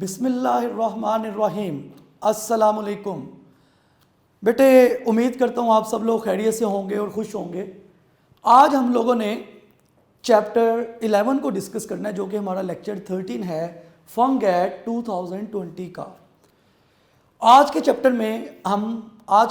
बिस्मिल्लाहिर्रहमानिर्रहीम। अस्सलामुअलैकुम। बेटे, उम्मीद करता हूँ आप सब लोग खैरियत से होंगे और खुश होंगे। आज हम लोगों ने चैप्टर 11 को डिस्कस करना है, जो कि हमारा लेक्चर 13 है फंगैट 2020 का। आज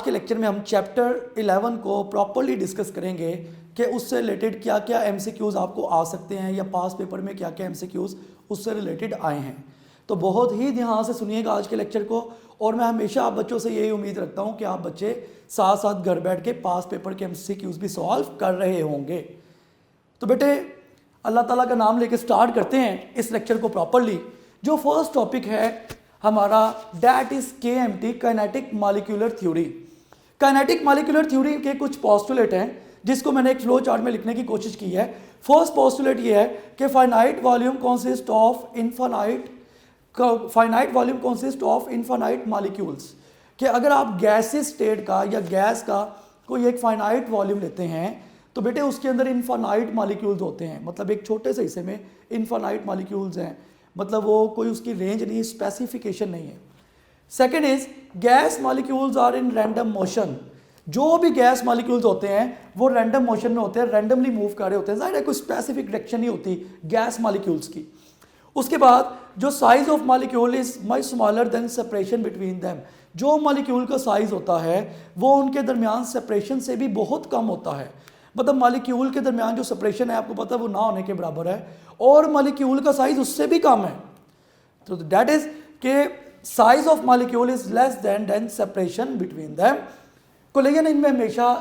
के लेक्चर में हम चैप्टर 11 को प्रॉपर्ली डिस्कस करेंगे कि उससे रिलेटेड क्या क्या एमसीक्यूज़ आपको आ सकते हैं या पास पेपर में क्या क्या एमसीक्यूज़ उससे रिलेटेड आए हैं। तो बहुत ही ध्यान से सुनिएगा आज के लेक्चर को। और मैं हमेशा आप बच्चों से यही उम्मीद रखता हूँ कि आप बच्चे साथ साथ घर बैठ के पास पेपर के एमसीक्यूज़ भी सॉल्व कर रहे होंगे। तो बेटे, अल्लाह ताला का नाम लेके स्टार्ट करते हैं इस लेक्चर को प्रॉपर्ली। जो फर्स्ट टॉपिक है हमारा, that is KMT, kinetic molecular theory. Kinetic molecular theory के कुछ पोस्टुलेट हैं जिसको मैंने एक फ्लो चार्ट में लिखने की कोशिश की है। फर्स्ट पोस्टुलेट ये है कि finite volume consist of infinite molecules. कि अगर आप गैसेस स्टेट का या गैस का कोई एक फाइनाइट वॉल्यूम लेते हैं तो बेटे उसके अंदर इनफाइनाइट मॉलिक्यूल्स होते हैं। मतलब एक छोटे से हिस्से में इनफाइनाइट मॉलिक्यूल्स हैं, मतलब वो कोई उसकी रेंज नहीं, स्पेसिफिकेशन नहीं है। Second is gas molecules are in random motion. जो भी गैस मॉलिक्यूल्स होते हैं वो रैंडम मोशन में होते हैं, रैंडमली मूव कर रहे होते हैं। जाहिर है कोई स्पेसिफिक डायरेक्शन नहीं होती गैस मॉलिक्यूल्स की। उसके बाद जो size of molecule is much smaller than separation between them. जो मॉलिक्यूल का साइज होता है वो उनके दरमियान सेपरेशन से भी बहुत कम होता है। मतलब मॉलिक्यूल के दरमियान जो सेपरेशन है आपको पता है वो ना होने के बराबर है, और मॉलिक्यूल का साइज उससे भी कम है। तो दैट इज के size of molecule is less than separation between them. Collision इनमें हमेशा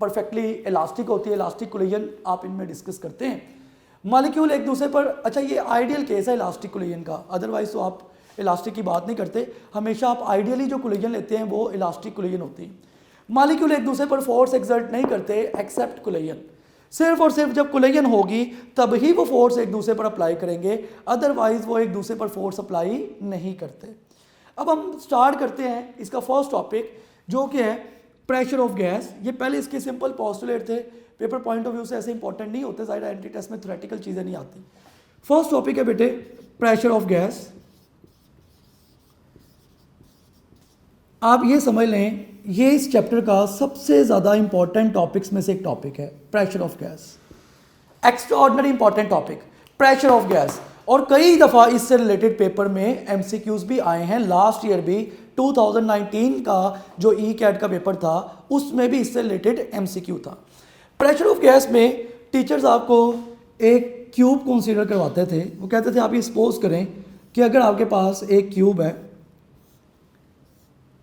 परफेक्टली इलास्टिक होती है, इलास्टिक कोलिजन आप इनमें डिस्कस करते हैं। मॉलिक्यूल एक दूसरे पर, अच्छा ये आइडियल केस है इलास्टिक कोलिजन का, अदरवाइज तो आप इलास्टिक की बात नहीं करते। हमेशा आप आइडियली जो कोलिजन लेते हैं वो इलास्टिक कोलिजन होती है। मॉलिक्यूल एक दूसरे पर फोर्स एक्सर्ट नहीं करते एक्सेप्ट कोलिजन। सिर्फ और सिर्फ जब कोलिजन होगी तब ही वो फोर्स एक दूसरे पर अप्लाई करेंगे, अदरवाइज वो एक दूसरे पर फोर्स अप्लाई नहीं करते। अब हम स्टार्ट करते हैं इसका फर्स्ट टॉपिक, जो कि है प्रेशर ऑफ गैस। ये पहले इसके सिंपल पोस्टुलेट थे, पेपर पॉइंट ऑफ व्यू से ऐसे इंपॉर्टेंट नहीं होते, ज़ाहिर एंट्री टेस्ट में थ्योरेटिकल चीज़ें नहीं आती। फर्स्ट टॉपिक है बेटे प्रेशर ऑफ गैस। आप ये समझ लें ये इस चैप्टर का सबसे ज़्यादा इंपॉर्टेंट टॉपिक्स में से एक टॉपिक है pressure of gas. Extra ordinary important topic pressure of gas. और कई दफ़ा इससे रिलेटेड पेपर में एमसीक्यूज़ भी आए हैं। लास्ट ईयर भी 2019 का जो ECAT का पेपर था उसमें भी इससे रिलेटेड एमसीक्यू था। प्रेशर ऑफ गैस में टीचर्स आपको एक क्यूब कंसीडर करवाते थे। वो कहते थे आप ये सपोज करें कि अगर आपके पास एक क्यूब है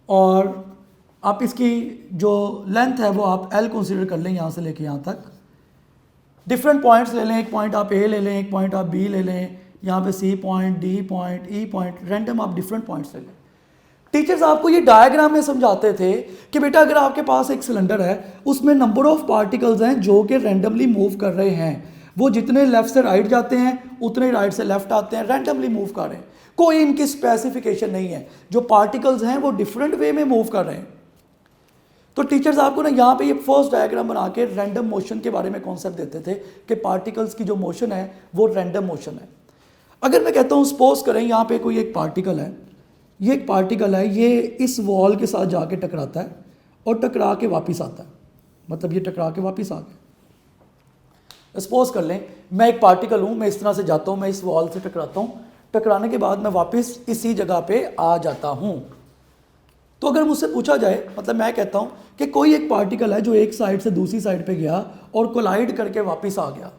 और आप इसकी जो लेंथ है वो आप L कंसीडर कर लें, यहाँ से लेके यहाँ तक। डिफरेंट पॉइंट्स ले लें, एक पॉइंट आप A ले लें, एक पॉइंट आप B ले लें, यहाँ पे C point, D point, E point, random आप डिफरेंट पॉइंट्स ले लें। टीचर्स आपको ये डायग्राम में समझाते थे कि बेटा अगर आपके पास एक सिलेंडर है उसमें नंबर ऑफ पार्टिकल्स हैं जो कि रैंडमली मूव कर रहे हैं। वो जितने लेफ्ट से राइट जाते हैं उतने राइट से लेफ्ट आते हैं, रैंडमली मूव कर रहे हैं, कोई इनकी स्पेसिफिकेशन नहीं है। जो पार्टिकल्स हैं वो डिफरेंट वे में मूव कर रहे हैं। तो टीचर्स आपको ना यहाँ पे ये फर्स्ट डायग्राम बना के रैंडम मोशन के बारे में कॉन्सेप्ट देते थे कि पार्टिकल्स की जो मोशन है वो रैंडम मोशन है। अगर मैं कहता हूँ सपोज करें यहाँ पे कोई एक पार्टिकल है, ये एक पार्टिकल है, ये इस वॉल के साथ जाके टकराता है और टकरा के वापस आता है, मतलब ये टकरा के वापस आ गया। सपोज कर लें मैं एक पार्टिकल हूँ, मैं इस तरह से जाता हूँ, मैं इस वॉल से टकराता हूँ, टकराने के बाद मैं वापस इसी जगह पे आ जाता हूँ। तो अगर मुझसे पूछा जाए, मतलब मैं कहता हूँ कि कोई एक पार्टिकल है जो एक साइड से दूसरी साइड पे गया और कोलाइड करके वापस आ गया,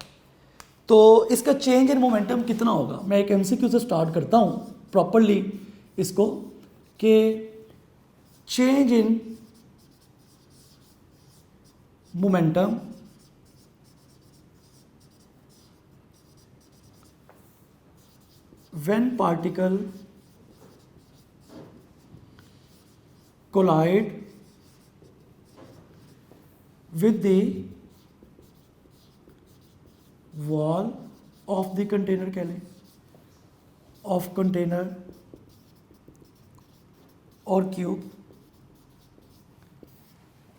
तो इसका चेंज इन मोमेंटम कितना होगा। मैं एक एमसीक्यू से स्टार्ट करता हूँ प्रॉपरली इसको कि change in momentum when particle collide with the wall of the container, कह लें of container और क्यूब।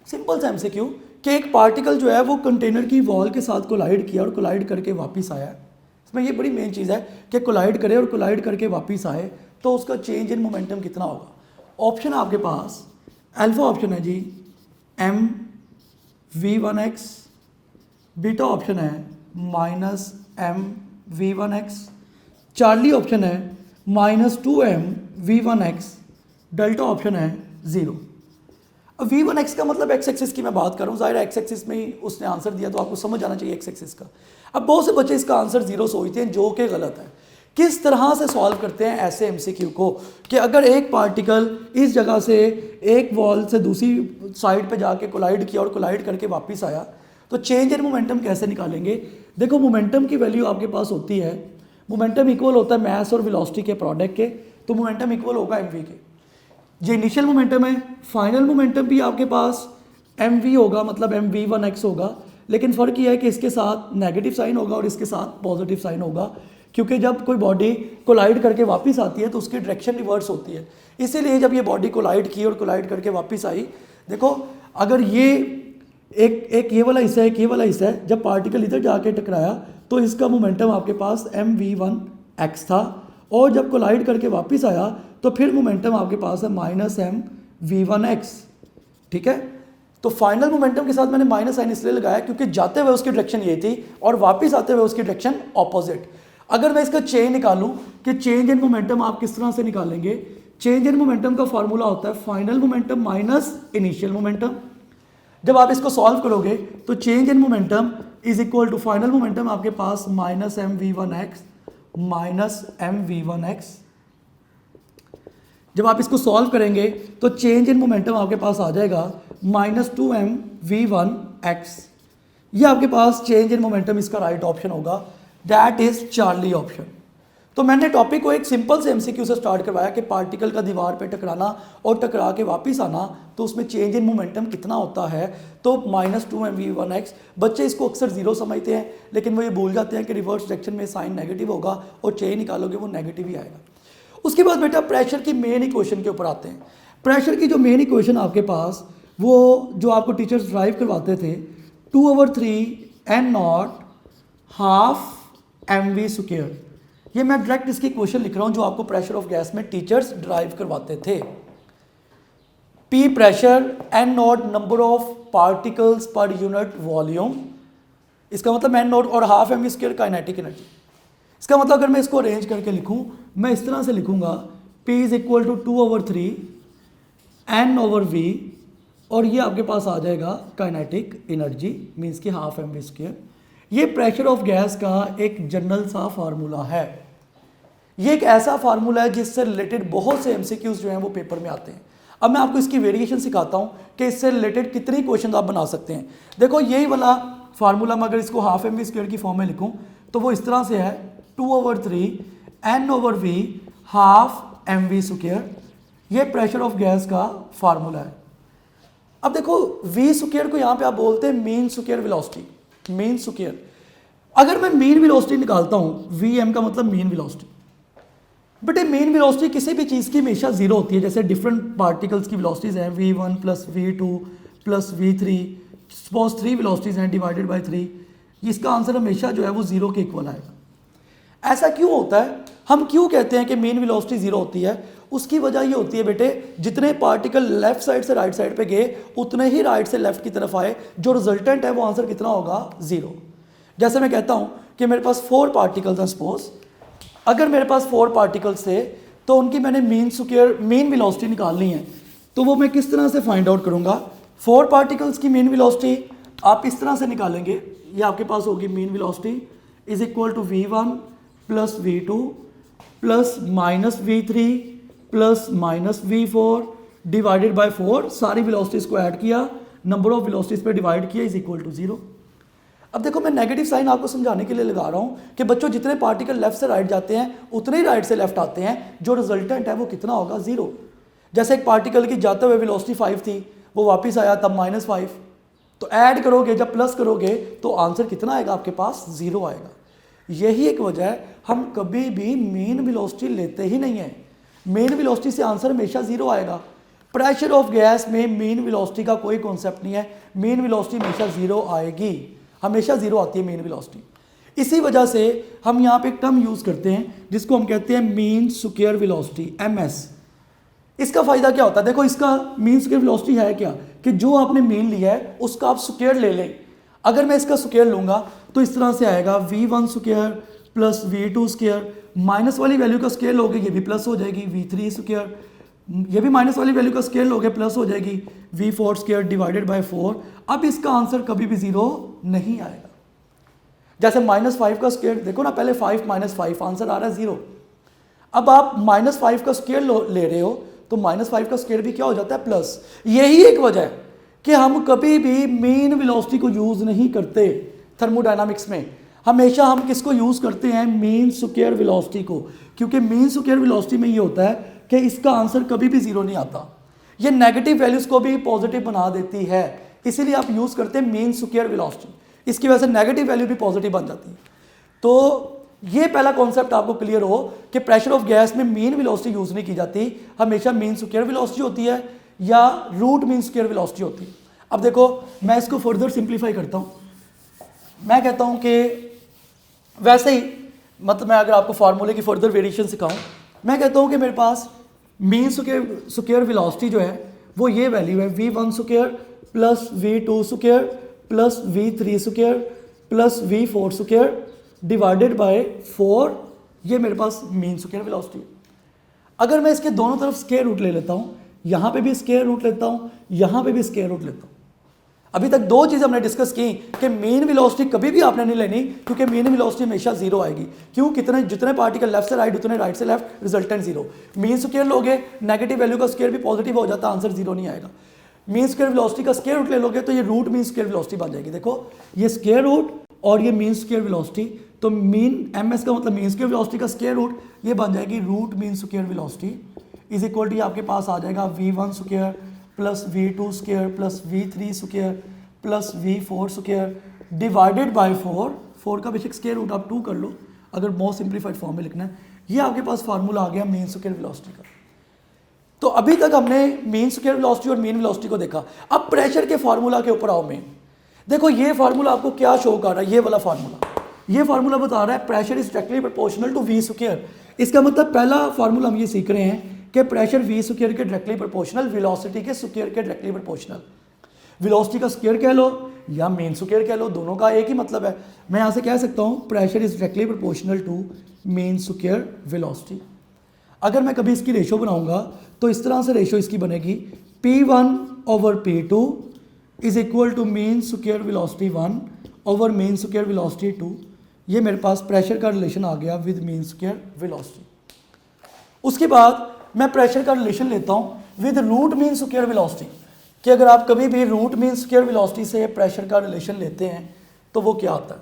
सिंपल सा एमसीक्यू कि एक पार्टिकल जो है वो कंटेनर की वॉल के साथ कोलाइड किया और कोलाइड करके वापस आया। इसमें ये बड़ी मेन चीज़ है कि कोलाइड करे और कोलाइड करके वापस आए तो उसका चेंज इन मोमेंटम कितना होगा। ऑप्शन आपके पास अल्फा ऑप्शन है जी M V one X, beta option है minus M V one X, Charlie option है minus two M V one X, delta option है 0। अब वी वन एक्स का मतलब एक्स एक्सिस की मैं बात कर रहा हूँ, जाहिर है एक्स एक्सिस में ही उसने आंसर दिया तो आपको समझ आना चाहिए एक्स एक्सिस का। अब बहुत से बच्चे इसका आंसर 0 सोचते हैं, जो कि गलत है। किस तरह से सॉल्व करते हैं ऐसे एमसीक्यू को कि अगर एक पार्टिकल इस जगह से एक वॉल से दूसरी साइड पे जाके कोलाइड किया और कोलाइड करके वापस आया तो चेंज इन मोमेंटम कैसे निकालेंगे। देखो मोमेंटम की वैल्यू आपके पास होती है, मोमेंटम इक्वल होता है मास और वेलोसिटी के प्रोडक्ट के, तो मोमेंटम इक्वल होगा एमवी के। ये इनिशियल मोमेंटम है, फाइनल मोमेंटम भी आपके पास एम वी होगा, मतलब एम वी वन एक्स होगा, लेकिन फ़र्क यह है कि इसके साथ नेगेटिव साइन होगा और इसके साथ पॉजिटिव साइन होगा, क्योंकि जब कोई बॉडी कोलाइड करके वापस आती है तो उसकी डायरेक्शन रिवर्स होती है। इसीलिए जब ये बॉडी कोलाइड की और कोलाइड करके वापस आई, देखो अगर ये एक ये वाला हिस्सा है, एक ये वाला हिस्सा है, जब पार्टिकल इधर जाके टकराया तो इसका मोमेंटम आपके पास एम वी वन एक्स था, और जब कोलाइड करके वापस आया तो फिर मोमेंटम आपके पास है minus M V one X. ठीक है, तो फाइनल मोमेंटम के साथ मैंने माइनस साइन इसलिए लगाया क्योंकि जाते हुए उसकी डायरेक्शन ये थी और वापस आते हुए उसकी डायरेक्शन ऑपोजिट। अगर मैं इसका चेंज निकालूं कि चेंज इन मोमेंटम आप किस तरह से निकालेंगे, चेंज इन मोमेंटम का फॉर्मूला होता है final momentum minus initial momentum. जब आप इसको सॉल्व करोगे तो change in momentum is equal to final momentum आपके पास minus M V one X minus M V one X. जब आप इसको सॉल्व करेंगे तो चेंज इन मोमेंटम आपके पास आ जाएगा minus two M V one X. ये आपके पास चेंज इन मोमेंटम इसका राइट ऑप्शन होगा, दैट इज चार्ली ऑप्शन। तो मैंने टॉपिक को एक सिंपल से एमसीक्यू से स्टार्ट करवाया कि पार्टिकल का दीवार पे टकराना और टकरा के वापस आना, तो उसमें चेंज इन मोमेंटम कितना होता है, तो minus two M V one X. बच्चे इसको अक्सर 0 समझते हैं, लेकिन वो ये भूल जाते हैं कि रिवर्स डायरेक्शन में साइन नेगेटिव होगा और चेंज निकालोगे वो नेगेटिव ही आएगा। उसके बाद बेटा प्रेशर की मेन इक्वेशन के ऊपर आते हैं। प्रेशर की जो मेन इक्वेशन आपके पास, वो जो आपको टीचर्स ड्राइव करवाते थे, 2/3 n nought half M V square. ये मैं डायरेक्ट इसकी क्वेश्चन लिख रहा हूं जो आपको प्रेशर ऑफ गैस में टीचर्स ड्राइव करवाते थे। P pressure, n nought number of particles पर यूनिट वॉल्यूम, इसका मतलब n नॉट, और half M V square kinetic energy. इसका मतलब अगर मैं इसको अरेंज करके लिखूं, मैं इस तरह से लिखूंगा P is equal to 2/3 n over v, और ये आपके पास आ जाएगा काइनेटिक एनर्जी मीन्स कि हाफ एम वी स्क्वायर। ये प्रेशर ऑफ गैस का एक जनरल सा फार्मूला है। ये एक ऐसा फार्मूला है जिससे रिलेटेड बहुत से एमसीक्यूज जो हैं वो पेपर में आते हैं। अब मैं आपको इसकी वेरिएशन सिखाता हूँ कि इससे रिलेटेड कितनी क्वेश्चन आप बना सकते हैं। देखो यही वाला फार्मूला मैं अगर इसको हाफ एम वी स्क्वायर की फॉर्म में लिखूँ तो वो इस तरह से है 2/3 n over v half M V square. ये प्रेशर ऑफ गैस का फार्मूला है। अब देखो v स्क्वायर को यहाँ पे आप बोलते हैं mean square velocity, mean square. अगर मैं मीन वेलोसिटी निकालता हूँ, vm का मतलब मीन वेलोसिटी, बेटे मीन वेलोसिटी किसी भी चीज़ की हमेशा 0 होती है। जैसे डिफरेंट पार्टिकल्स की वेलोसिटीज़ हैं v1 plus v2 plus v3, suppose 3 velocities हैं डिवाइडेड बाई 3, इसका आंसर हमेशा जो है वो 0 के इक्वल आएगा। ऐसा क्यों होता है, हम क्यों कहते हैं कि मीन वेलोसिटी 0 होती है? उसकी वजह ये होती है बेटे, जितने पार्टिकल लेफ्ट साइड से राइट साइड पे गए उतने ही राइट से लेफ्ट की तरफ आए, जो रिजल्टेंट है वो आंसर कितना होगा 0। जैसे मैं कहता हूँ कि मेरे पास 4 पार्टिकल्स हैं, सपोज अगर मेरे पास 4 पार्टिकल्स थे तो उनकी मैंने मीन वेलोसिटी निकालनी है, तो वो मैं किस तरह से फाइंड आउट करूँगा? 4 पार्टिकल्स की मीन वेलोसिटी आप इस तरह से निकालेंगे, ये आपके पास होगी mean velocity is equal to v1 plus v2 plus minus v3 plus minus v4 divided by 4, सारी वेलोसिटीज़ को ऐड किया, नंबर ऑफ वेलोसिटीज़ पे डिवाइड किया, इज इक्वल टू 0। अब देखो मैं नेगेटिव साइन आपको समझाने के लिए लगा रहा हूँ कि बच्चों जितने पार्टिकल लेफ्ट से राइट जाते हैं उतने ही राइट से लेफ्ट आते हैं, जो रिजल्टेंट है वो कितना होगा 0। जैसे एक पार्टिकल की जाते हुए वेलोसिटी 5 थी, वो वापस आया तब -5, तो ऐड करोगे जब प्लस करोगे तो आंसर कितना आएगा आपके पास 0 आएगा। यही एक वजह है हम कभी भी मीन वेलोसिटी लेते ही नहीं है। मीन वेलोसिटी से आंसर हमेशा 0 आएगा। प्रेशर ऑफ गैस में मीन वेलोसिटी का कोई कॉन्सेप्ट नहीं है, मीन वेलोसिटी हमेशा 0 आएगी, हमेशा 0 आती है मीन वेलोसिटी। इसी वजह से हम यहाँ पे एक टर्म यूज़ करते हैं जिसको हम कहते हैं मीन स्क्वायर वेलोसिटी, MS। इसका फ़ायदा क्या होता है? देखो, इसका मीन स्क्वायर वेलोसिटी है क्या कि जो आपने मीन लिया है उसका आप स्क्वायर ले लें। अगर मैं इसका स्क्वायर लूँगा तो इस तरह से आएगा V1 square plus V2 square, minus वाली वैल्यू का स्क्वायर लोगे ये भी प्लस हो जाएगी V3 स्क्वायर, ये भी माइनस वाली वैल्यू का स्क्वायर लोगे प्लस हो जाएगी V4 स्क्वायर डिवाइडेड बाय 4। अब इसका आंसर कभी भी 0 नहीं आएगा। जैसे -5 का स्क्वायर देखो ना, पहले 5 - 5 आंसर आ रहा है 0। अब आप -5 का स्क्वायर ले रहे हो तो -5 का स्क्वायर भी क्या हो जाता है? प्लस। यही एक वजह है कि हम कभी भी मीन वेलोसिटी को यूज़ नहीं करते थर्मोडायनामिक्स में। हमेशा हम किसको यूज़ करते हैं? मीन स्क्वायर वेलोसिटी को, क्योंकि मीन स्क्वायर वेलोसिटी में ये होता है कि इसका आंसर कभी भी 0 नहीं आता। ये नेगेटिव वैल्यूज़ को भी पॉजिटिव बना देती है, इसीलिए आप यूज़ करते हैं मीन स्क्वायर वेलोसिटी। इसकी वजह से नेगेटिव वैल्यू भी पॉजिटिव बन जाती है। तो ये पहला कॉन्सेप्ट आपको क्लियर हो कि प्रेशर ऑफ गैस में मीन वेलोसिटी यूज़ नहीं की जाती, हमेशा मीन स्क्वायर वेलोसिटी होती है या रूट मीन स्क्वायर वेलोसिटी होती है। अब देखो, मैं इसको फर्दर सिंप्लीफाई करता हूँ। मैं कहता हूँ कि वैसे ही, मतलब मैं अगर आपको फार्मूले की फर्दर वेरिएशन सिखाऊं, मैं कहता हूँ कि मेरे पास मीन स्क्वायर वेलोसिटी जो है वो ये वैल्यू है V1 square plus V2 square plus V3 square plus V4 square divided by 4। ये मेरे पास मीन स्क्वायर वेलोसिटी है। अगर मैं इसके दोनों तरफ स्क्वायर रूट ले लेता हूँ, यहाँ पे भी स्क्वायर रूट लेता हूँ, यहाँ पे भी स्क्वायर रूट लेता हूँ। अभी तक दो चीज़ हमने डिस्कस की कि मीन वेलोसिटी कभी भी आपने नहीं लेनी, क्योंकि मीन वेलोसिटी हमेशा 0 आएगी। क्यों? जितने पार्टिकल लेफ्ट से राइट उतने राइट से लेफ्ट, रिजल्टेंट 0। मीन स्क्वायर लोगे, नेगेटिव वैल्यू का स्क्वायर भी पॉजिटिव हो जाता, आंसर 0 नहीं आएगा। मीन स्क्वायर वेलोसिटी का स्क्वायर रूट ले लोगे तो ये रूट मीन स्क्वायर वेलोसिटी बन जाएगी। देखो, ये स्क्वायर रूट और ये मीन स्क्वायर वेलोसिटी, तो मीन MS का मतलब मीन स्क्वायर वेलोसिटी का स्क्वायर रूट, ये बन जाएगी root mean square velocity is equal to आपके पास आ जाएगा V1 square plus V2 square plus V3 square plus V4 square divided by 4 का बेशक स्क्वायर रूट आप 2 कर लो अगर मोस्ट सिंप्लीफाइड फॉर्म में लिखना है। ये आपके पास फार्मूला आ गया मीन स्क्वायर वेलोसिटी का। तो अभी तक हमने मीन स्क्वायर वेलोसिटी और मीन वेलोसिटी को देखा। अब प्रेशर के फार्मूला के ऊपर आओ। मेन देखो, ये फार्मूला आपको क्या शो कर रहा है? ये वाला फार्मूला, ये फार्मूला बता रहा है pressure is directly proportional to V square. इसका मतलब पहला फार्मूला हम ये सीख रहे हैं कि प्रेशर V स्क्वायर के डायरेक्टली प्रोपोर्शनल, वेलोसिटी के स्क्वायर के डायरेक्टली प्रोपोर्शनल। वेलोसिटी का स्क्वायर कह लो या मीन स्क्वायर कह लो, दोनों का एक ही मतलब है। मैं यहाँ से कह सकता हूँ pressure is directly proportional to mean square velocity. अगर मैं कभी इसकी रेशो बनाऊंगा तो इस तरह से रेशो इसकी बनेगी P1/P2 is equal to mean square velocity 1 over mean square velocity 2। ये मेरे पास प्रेशर का रिलेशन आ गया विद मीन स्क्वायर वेलोसिटी। उसके बाद मैं प्रेशर का रिलेशन लेता हूँ with root mean square velocity, कि अगर आप कभी भी रूट मीन स्क्वायर वेलोसिटी से प्रेशर का रिलेशन लेते हैं तो वो क्या आता है।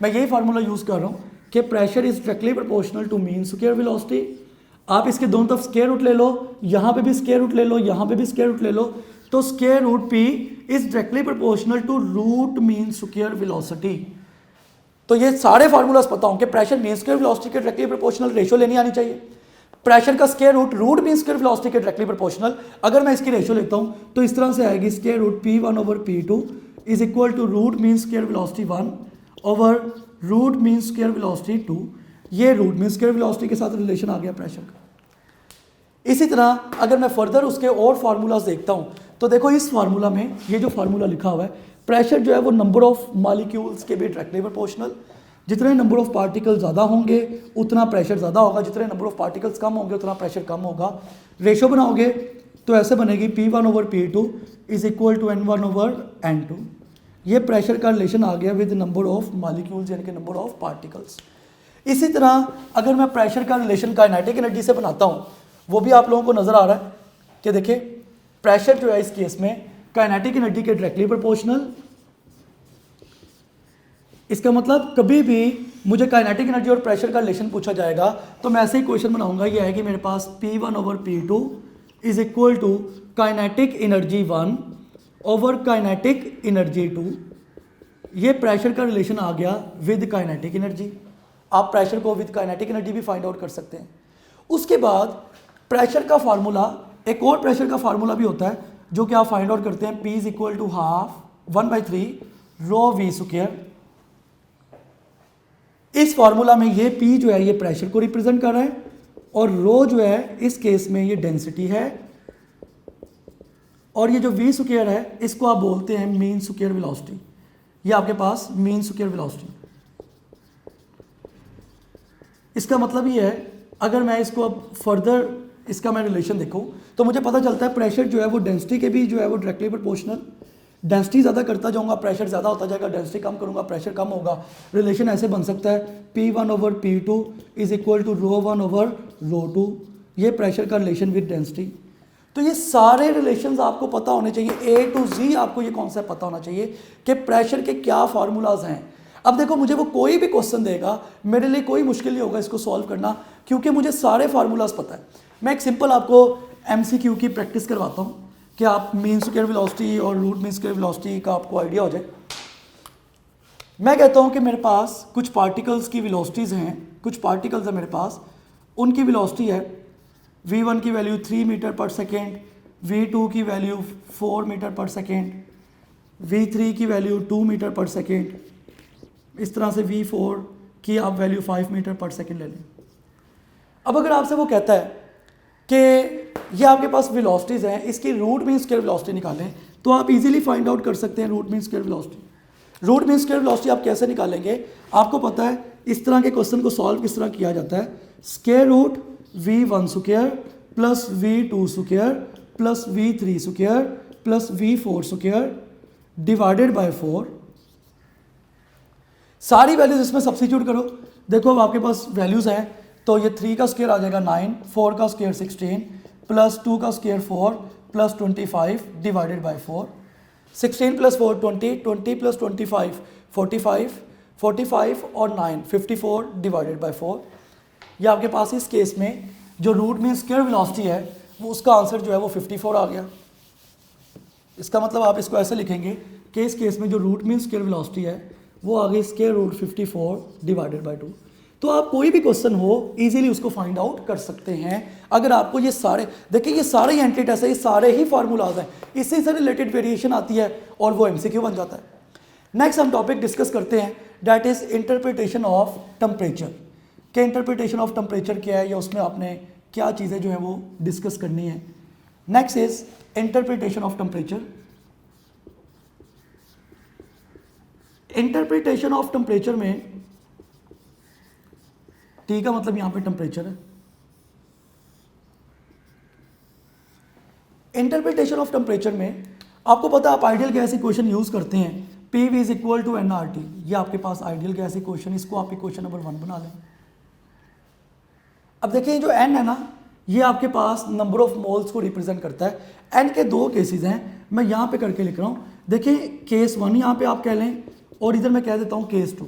मैं यही फार्मूला यूज़ कर रहा हूँ कि pressure is directly proportional to mean square velocity. आप इसके दोनों तरफ स्क्वायर रूट ले लो, यहाँ पे भी स्क्वायर रूट ले लो, यहाँ पे भी स्क्वायर रूट ले लो, तो square root P is directly proportional to root mean square velocity. तो ये सारे फार्मूलाज पता हों कि प्रेशर मीन स्क्वायर वेलोसिटी के डायरेक्टली प्रोपोर्शनल, रेशो लेनी आनी चाहिए। प्रेशर का square root root mean square velocity के डायरेक्टली प्रोपोर्शनल। अगर मैं इसकी रेशो लेता हूँ तो इस तरह से आएगी square root P1/P2 is equal to root mean square velocity 1 over root mean square velocity 2। ये रूट मीन स्क्वायर वेलोसिटी के साथ रिलेशन आ गया प्रेशर का। इसी तरह अगर मैं फर्दर उसके और फार्मूलाज देखता हूँ तो देखो, इस फार्मूला में ये जो फार्मूला लिखा हुआ है, प्रेशर जो है वो नंबर ऑफ मॉलिक्यूल्स के भी डायरेक्टली प्रोपोर्शनल। जितने नंबर ऑफ पार्टिकल ज़्यादा होंगे उतना प्रेशर ज़्यादा होगा, जितने नंबर ऑफ पार्टिकल्स कम होंगे उतना प्रेशर कम होगा। रेशो बनाओगे तो ऐसे बनेगी P1/P2 is equal to N1/N2। ये प्रेशर का रिलेशन आ गया विद नंबर ऑफ मॉलिक्यूल्स यानी कि नंबर ऑफ पार्टिकल्स। इसी तरह अगर मैं प्रेशर का रिलेशन काइनेटिक एनर्जी से बनाता हूँ, वो भी आप लोगों को नज़र आ रहा है कि देखिए प्रेशर जो है इस केस में काइनेटिक एनर्जी के डायरेक्टली प्रोपोर्शनल। इसका मतलब कभी भी मुझे काइनेटिक एनर्जी और प्रेशर का रिलेशन पूछा जाएगा तो मैं ऐसे ही क्वेश्चन बनाऊंगा। ये है कि मेरे पास P1/P2 is equal to kinetic energy 1 over kinetic energy 2। ये प्रेशर का रिलेशन आ गया विद काइनेटिक एनर्जी। आप प्रेशर को विद काइनेटिक एनर्जी भी फाइंड आउट कर सकते हैं। उसके बाद प्रेशर का फार्मूला, एक और प्रेशर का फार्मूला भी होता है जो कि आप फाइंड आउट करते हैं, P is equal to 1/3 ρ V square. इस फॉर्मूला में ये P जो है ये प्रेशर को रिप्रेजेंट कर रहा है और रो जो है इस केस में ये डेंसिटी है और ये जो V स्क्वायर है इसको आप बोलते हैं मीन स्क्वायर वेलोसिटी। ये आपके पास मीन स्क्वायर वेलोसिटी। इसका मतलब ये है अगर मैं इसको अब फर्दर इसका मैं रिलेशन देखूं तो मुझे पता चलता है प्रेशर जो है वो डेंसिटी के भी जो है वो डायरेक्टली प्रोपोर्शनल। डेंसिटी ज़्यादा करता जाऊंगा प्रेशर ज़्यादा होता जाएगा, डेंसिटी कम करूंगा प्रेशर कम होगा। रिलेशन ऐसे बन सकता है P1/P2 इज इक्वल टू ρ1/ρ2। ये प्रेशर का रिलेशन विद डेंसिटी। तो ये सारे रिलेशंस आपको पता होने चाहिए, A to Z आपको ये कॉन्सेप्ट पता होना चाहिए कि प्रेशर के क्या फार्मूलाज हैं। अब देखो मुझे वो कोई भी क्वेश्चन देगा मेरे लिए कोई मुश्किल नहीं होगा इसको सॉल्व करना क्योंकि मुझे सारे फार्मूलाज पता है। मैं एक सिंपल आपको MCQ की प्रैक्टिस करवाता हूँ कि आप मीन स्क्वायर वेलोसिटी और रूट मीन स्क्वायर वेलोसिटी का आपको आइडिया हो जाए। मैं कहता हूँ कि मेरे पास कुछ पार्टिकल्स की वेलोसिटीज़ हैं, कुछ पार्टिकल्स हैं मेरे पास, उनकी वेलोसिटी है v1 की वैल्यू 3 मीटर पर सेकेंड, v2 की वैल्यू 4 मीटर पर सेकेंड, v3 की वैल्यू 2 मीटर पर सेकेंड, इस तरह से v4 की आप वैल्यू 5 मीटर पर सेकेंड ले लें। अब अगर आपसे वो कहता है कि ये आपके पास वेलोसिटीज़ हैं, इसकी रूट मीन स्क्वायर वेलोसिटी निकालें, तो आप इजीली फाइंड आउट कर सकते हैं root mean square velocity. Root mean square velocity आप कैसे निकालेंगे, आपको पता है इस तरह के क्वेश्चन को सॉल्व किस तरह किया जाता है। Square root v1 square plus v2 square plus v3 square plus v4 square divided by 4। सारी वैल्यूज इसमें सब्स्टिट्यूट करो। देखो अब आपके पास वैल्यूज हैं तो ये 3 का स्क्वायर आ जाएगा 9, 4 का स्क्वायर 16 प्लस 2 का square 4 plus 25 divided by 4। 16 plus 4 20, 20 plus 25 45, 45 और 9 54 डिवाइडेड बाय 4। ये आपके पास इस केस में जो रूट मीन स्क्वायर वेलोसिटी है वो उसका आंसर जो है वो 54 आ गया। इसका मतलब आप इसको ऐसे लिखेंगे कि इस केस में जो रूट मीन स्क्वायर वेलोसिटी है वो आ गई स्क्वायर रूट 54 डिवाइडेड बाय 2। तो आप कोई भी क्वेश्चन हो इजीली उसको फाइंड आउट कर सकते हैं अगर आपको ये सारे, देखिए ये सारे एंटी टेस्ट है, ये सारे ही फार्मूलाज हैं, इससे से रिलेटेड वेरिएशन आती है और वो MCQ बन जाता है। नेक्स्ट हम टॉपिक डिस्कस करते हैं that is interpretation of temperature. कि इंटरप्रिटेशन ऑफ टेम्परेचर क्या है या उसमें आपने क्या चीज़ें जो है वो डिस्कस करनी है। Next is interpretation of temperature. Interpretation of temperature में T का मतलब यहां पे टेम्परेचर है। इंटरप्रिटेशन ऑफ टेम्परेचर में आपको पता है आप आइडियल गैस इक्वेशन यूज करते हैं PV is equal to nRT। ये आपके पास आइडियल गैस इक्वेशन, इसको आप इक्वेशन नंबर 1 बना लें। अब देखिए जो n है ना ये आपके पास नंबर ऑफ मोल्स को रिप्रेजेंट करता है। n के 2 केसेस हैं, मैं यहाँ पे करके लिख रहा हूँ। देखिए केस 1 यहाँ पे आप कह लें और इधर मैं कह देता हूँ केस 2।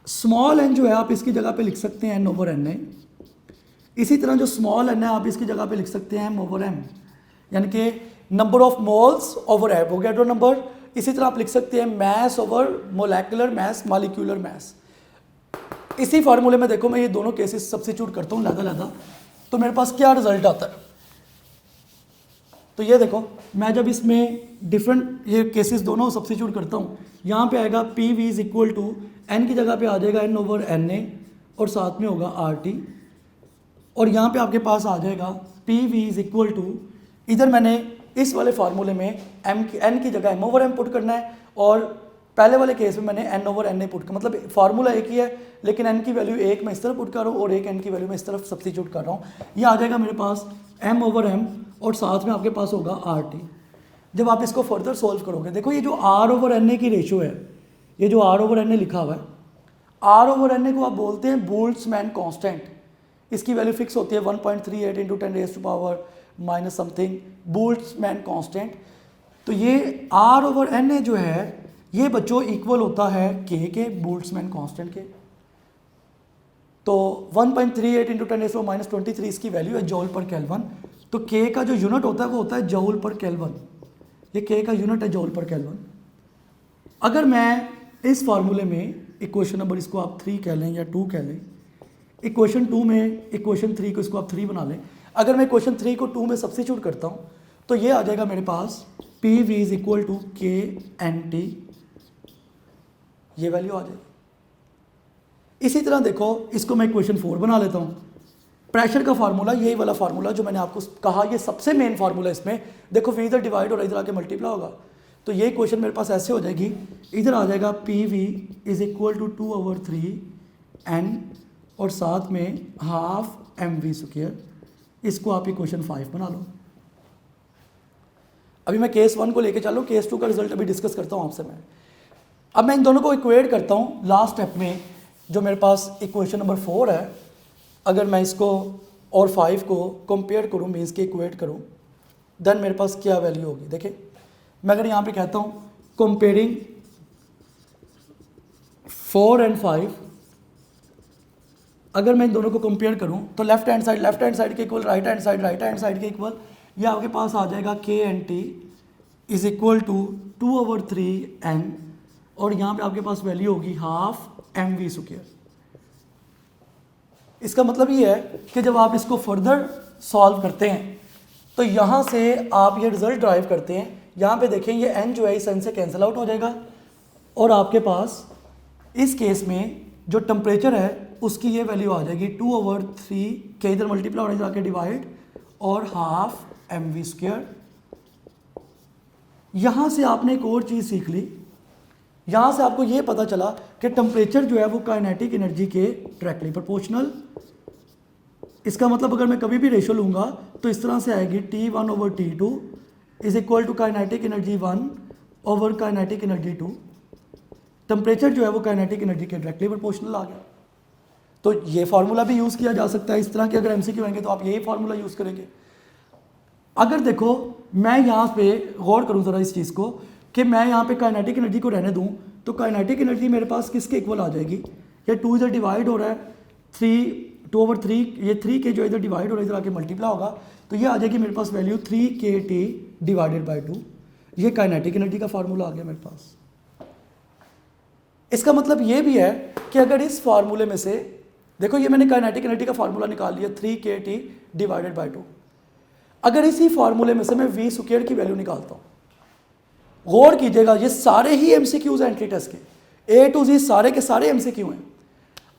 स्मॉल n जो है आप इसकी जगह पे लिख सकते हैं n/na। इसी तरह जो स्मॉल n है आप इसकी जगह पे लिख सकते हैं m/m, यानी कि number of moles over Avogadro number. इसी तरह आप लिख सकते हैं mass over molecular mass, molecular mass. इसी फार्मूले में देखो मैं ये दोनों केसेस सब्स्टिट्यूट करता हूँ लहदा, तो मेरे पास क्या रिजल्ट आता है। तो ये देखो मैं जब इसमें डिफरेंट ये केसेस दोनों सब्स्टिट्यूट करता हूँ, यहाँ पे आएगा PV is equal to n की जगह पे आ जाएगा n/na और साथ में होगा RT, और यहाँ पे आपके पास आ जाएगा PV इज इक्वल टू, इधर मैंने इस वाले फार्मूले में n की जगह m/m पुट करना है और पहले वाले केस में मैंने n/na पुट कर, मतलब फार्मूला एक ही है लेकिन n की वैल्यू एक मैं इस तरफ पुट कर रहा हूँ और एक n की वैल्यू मैं इस तरफ सब्स्टिट्यूट कर रहा हूँ। ये आ जाएगा मेरे पास m/m और साथ में आपके पास होगा RT। जब आप इसको फर्दर सोल्व करोगे, देखो ये जो R/na की रेशियो है, ये जो R/na लिखा हुआ है, R/na को आप बोलते हैं बोल्ट्जमैन कांस्टेंट। इसकी वैल्यू फिक्स होती है 1.38 इंटू 10⁻⁻ समथिंग बोल्ट्जमैन कांस्टेंट। तो ये R/na जो है ये बच्चों इक्वल होता है K के, बोल्ट्जमैन कांस्टेंट के। तो 1.38 इंटू 10⁻23 इसकी वैल्यू है जॉल पर केल्विन। तो K का जो यूनिट होता है वो होता है जॉल पर केल्विन। ये K का यूनिट है जॉल पर केल्विन। अगर मैं इस फार्मूले में इक्वेशन नंबर इसको आप 3 कह लें या 2 कह लें, इक्वेशन 2 में इक्वेशन 3 को इसको आप 3 बना लें। अगर मैं इक्वेशन 3 को 2 में सब्स्टिट्यूट करता हूँ तो ये आ जाएगा मेरे पास PV is equal to KNT, ये वैल्यू आ जाएगी। इसी तरह देखो, इसको मैं इक्वेशन 4 बना लेता हूँ। प्रेशर का फार्मूला, यही वाला फार्मूला जो मैंने आपको कहा, ये सबसे मेन फार्मूला इसमें। देखो v इधर डिवाइड और इधर आके मल्टीप्लाई होगा, तो ये इक्वेशन मेरे पास ऐसे हो जाएगी, इधर आ जाएगा PV is equal to 2/3 n और साथ में हाफ mv²। इसको आप इक्वेशन 5 बना लो। अभी मैं केस 1 को लेके चलूँ, केस 2 का रिजल्ट अभी डिस्कस करता हूँ आपसे मैं। अब मैं इन दोनों को इक्वेट करता हूँ लास्ट स्टेप में। जो मेरे पास इक्वेशन नंबर 4 है, अगर मैं इसको और 5 को कंपेयर करूँ, मीन्स के इक्वेट करूँ, देन मेरे पास क्या वैल्यू होगी। देखिए, मैं अगर यहाँ पे कहता हूँ कंपेयरिंग 4 और 5, अगर मैं इन दोनों को कंपेयर करूँ तो लेफ्ट हैंड साइड के इक्वल राइट हैंड साइड के इक्वल, ये आपके पास आ जाएगा KNT is equal to 2/3n और यहाँ पे आपके पास वैल्यू होगी हाफ mv²। इसका मतलब ये है कि जब आप इसको फर्दर सॉल्व करते हैं तो यहाँ से आप ये रिजल्ट ड्राइव करते हैं। यहाँ पे देखें, ये n जो है इस n से कैंसिल आउट हो जाएगा और आपके पास इस केस में जो टेम्परेचर है उसकी ये वैल्यू आ जाएगी 2/3 के इधर मल्टीप्लाई और इधर आके डिवाइड और हाफ mv²। यहाँ से आपने एक और चीज़ सीख ली, यहाँ से आपको ये पता चला कि टेम्परेचर जो है वो काइनेटिक एनर्जी के डायरेक्टली प्रोपोर्शनल। इसका मतलब अगर मैं कभी भी रेशो लूँगा तो इस तरह से आएगी T1/T2 is equal to kinetic energy 1 over kinetic energy 2। Temperature जो है वो काइनेटिक एनर्जी के डायरेक्टली प्रोपोर्शनल आ गया। तो ये फार्मूला भी यूज़ किया जा सकता है इस तरह के। अगर MCQ आएंगे तो आप यही फार्मूला यूज़ करेंगे। अगर देखो, मैं यहाँ पे गौर करूँ ज़रा इस चीज़ को कि मैं यहाँ पे काइनेटिक एनर्जी को रहने दूँ, तो काइनेटिक एनर्जी मेरे पास किसके इक्वल आ जाएगी। ये 2 इधर डिवाइड हो रहा है, 2/3, ये 3 के जो इधर डिवाइड हो रहा है इधर आके मल्टीप्लाई होगा, तो ये आ जाएगी मेरे पास वैल्यू 3kT डिवाइडेड बाई 2। ये काइनेटिक एनर्जी का फार्मूला आ गया मेरे पास। इसका मतलब ये भी है कि अगर इस फार्मूले में से देखो, ये मैंने काइनेटिक एनर्जी का फार्मूला निकाल लिया 3kT डिवाइडेड बाई 2। अगर इसी फार्मूले में से मैं v² की वैल्यू निकालता हूँ, गौर कीजिएगा, ये सारे ही MCQs हैं एंट्री टेस्ट के, A to Z सारे के सारे MCQ हैं।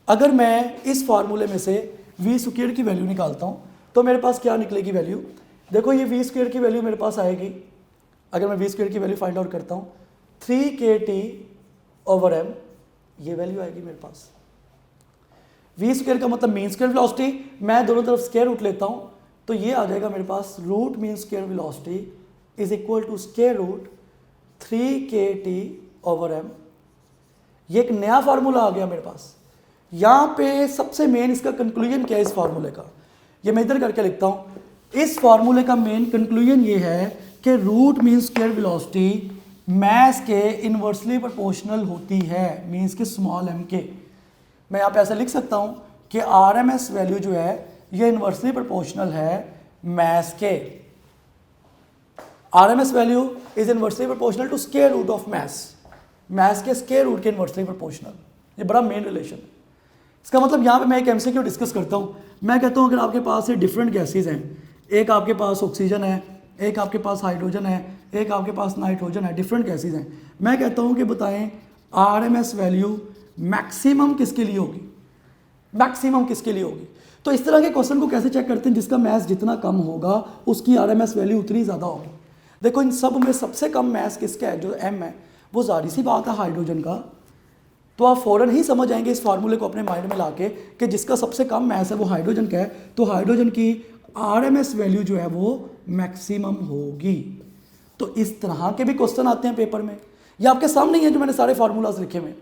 अगर मैं इस फार्मूले में से v² की वैल्यू निकालता हूँ तो मेरे पास क्या निकलेगी वैल्यू। देखो, ये v² की वैल्यू मेरे पास आएगी, अगर मैं v² की वैल्यू फाइंड आउट करता हूँ 3kT/m, ये वैल्यू आएगी मेरे पास। v² का मतलब मीन स्क्वायर वेलोसिटी, मैं दोनों तरफ स्क्वायर रूट लेता हूँ तो ये आ जाएगा मेरे पास root mean square velocity is equal to square root 3kT/m। ये एक नया फार्मूला आ गया मेरे पास। यहाँ पे सबसे मेन इसका कंक्लूजन क्या है इस फार्मूले का, ये मैं इधर करके लिखता हूँ। इस फार्मूले का मेन कंक्लूजन ये है कि root mean square velocity mass के इन्वर्सली प्रोपोर्शनल होती है, मीन्स के स्मॉल m के। मैं यहाँ पे ऐसा लिख सकता हूँ कि RMS वैल्यू जो है ये इन्वर्सली प्रोपोर्शनल है मैस के। RMS value is inversely proportional to square root of mass, mass के स्क्वायर रूट के इन्वर्सली प्रोपोर्शनल। ये बड़ा मेन रिलेशन है। इसका मतलब यहाँ पे मैं एक MCQ डिस्कस करता हूँ। मैं कहता हूँ अगर आपके पास ये डिफरेंट गैसेज हैं, एक आपके पास ऑक्सीजन है, एक आपके पास हाइड्रोजन है, एक आपके पास नाइट्रोजन है, डिफरेंट गैसेज हैं। मैं कहता हूँ कि बताएं RMS वैल्यू मैक्सिमम किसके लिए होगी, मैक्सिमम किसके लिए होगी। तो इस तरह के क्वेश्चन को कैसे चेक करते हैं, जिसका मैस जितना कम होगा उसकी RMS वैल्यू उतनी ज़्यादा होगी। देखो, इन सब में सबसे कम मैस किसका है, जो M है, वो जाहिर सी बात है हाइड्रोजन का। तो आप फ़ौरन ही समझ आएंगे इस फार्मूले को अपने माइंड में लाके कि जिसका सबसे कम मैस है वो हाइड्रोजन का है, तो हाइड्रोजन की RMS वैल्यू जो है वो मैक्सिमम होगी। तो इस तरह के भी क्वेश्चन आते हैं पेपर में, ये आपके सामने ही है जो मैंने सारे फार्मूलाज लिखे हुए।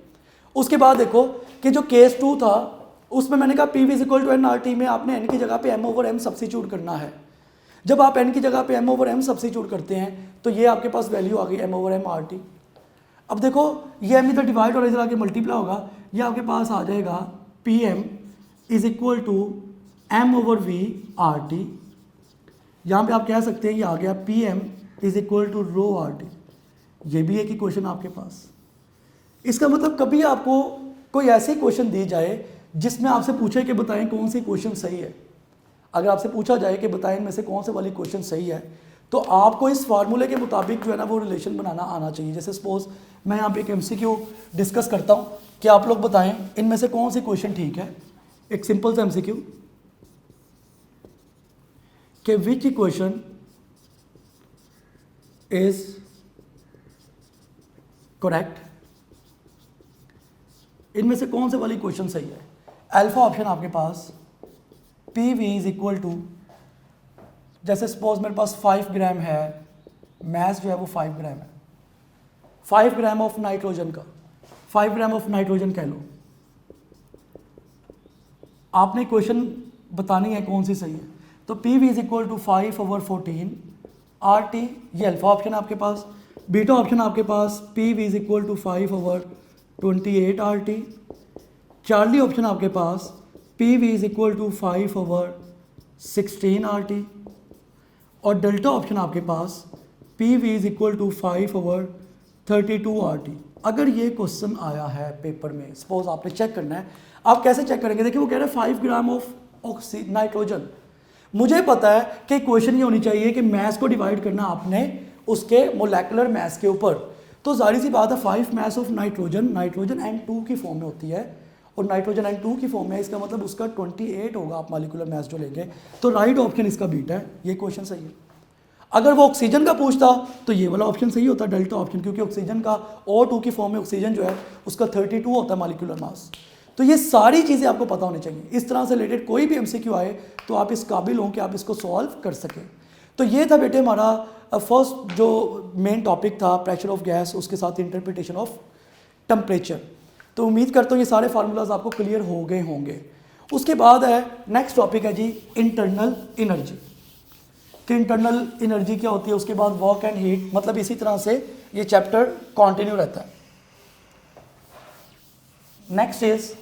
उसके बाद देखो कि जो केस 2 था उसमें मैंने कहा PV = nRT में आपने n की जगह पे m/m सब्स्टिट्यूट करना है। जब आप n की जगह पे m/m सब्स्टिट्यूट करते हैं तो ये आपके पास वैल्यू आ गई m/m RT। अब देखो, ये m इधर डिवाइड और इधर आके मल्टीप्लाई होगा, ये आपके पास आ जाएगा PM = m/v RT। यहाँ पे आप कह सकते हैं ये आ गया PM = ρRT। ये भी एक ही क्वेश्चन आपके पास। इसका मतलब कभी आपको कोई ऐसी क्वेश्चन दी जाए जिसमें आपसे पूछे कि बताएं कौन सी क्वेश्चन सही है। अगर आपसे पूछा जाए कि बताएं इनमें से कौन से वाली क्वेश्चन सही है, तो आपको इस फार्मूले के मुताबिक जो है ना वो रिलेशन बनाना आना चाहिए। जैसे सपोज मैं यहाँ पे एक MCQ डिस्कस करता हूँ कि आप लोग बताएं इनमें से कौन सी क्वेश्चन ठीक है। एक सिंपल सा MCQ कि विच इक्वेशन इज करेक्ट, इनमें से कौन से वाली क्वेश्चन सही है। अल्फा ऑप्शन आपके पास PV इज इक्वल टू, जैसे सपोज मेरे पास 5 ग्राम है, मैस जो है वो 5 ग्राम है, 5 ग्राम ऑफ नाइट्रोजन का, 5 ग्राम ऑफ नाइट्रोजन कह लो। आपने क्वेश्चन बतानी है कौन सी सही है। तो PV is equal to 5/14 RT, ये अल्फा ऑप्शन आपके पास। बीटा ऑप्शन आपके पास PV is equal to 5/28 RT। Charlie option आपके पास PV is equal to 5/16 RT। और डेल्टा ऑप्शन आपके पास PV is equal to 5/32 RT। अगर ये क्वेश्चन आया है पेपर में, सपोज आपने चेक करना है, आप कैसे चेक करेंगे। देखिए वो कह रहे हैं 5 ग्राम ऑफ नाइट्रोजन। मुझे पता है कि क्वेश्चन ये होनी चाहिए कि मैस को डिवाइड करना आपने उसके मोलेकुलर मैस के ऊपर। तो जाहिर सी बात है 5 mass of nitrogen, nitrogen N2 की फॉर्म में होती है और नाइट्रोजन N2 की फॉर्म में, इसका मतलब उसका 28 होगा आप मॉलिक्यूलर मैस जो लेंगे। तो राइट ऑप्शन इसका बीटा है, ये क्वेश्चन सही है। अगर वो ऑक्सीजन का पूछता तो ये वाला ऑप्शन सही होता, डेल्टा ऑप्शन, क्योंकि ऑक्सीजन का O2 की फॉर्म में ऑक्सीजन जो है उसका 32 होता है मॉलिक्यूलर मास। तो ये सारी चीज़ें आपको पता होनी चाहिए। इस तरह से रिलेटेड कोई भी MCQ आए तो आप इस काबिल हों कि आप इसको सॉल्व कर सकें। तो ये था बेटे हमारा फर्स्ट जो मेन टॉपिक था, प्रेशर ऑफ गैस, उसके साथ इंटरप्रिटेशन ऑफ टेम्परेचर। तो उम्मीद करता हूँ ये सारे फार्मूलाज आपको क्लियर हो गए होंगे। उसके बाद है नेक्स्ट टॉपिक है जी इंटरनल एनर्जी। कि इंटरनल एनर्जी क्या होती है, उसके बाद वर्क एंड हीट, मतलब इसी तरह से ये चैप्टर कंटिन्यू रहता है। नेक्स्ट इज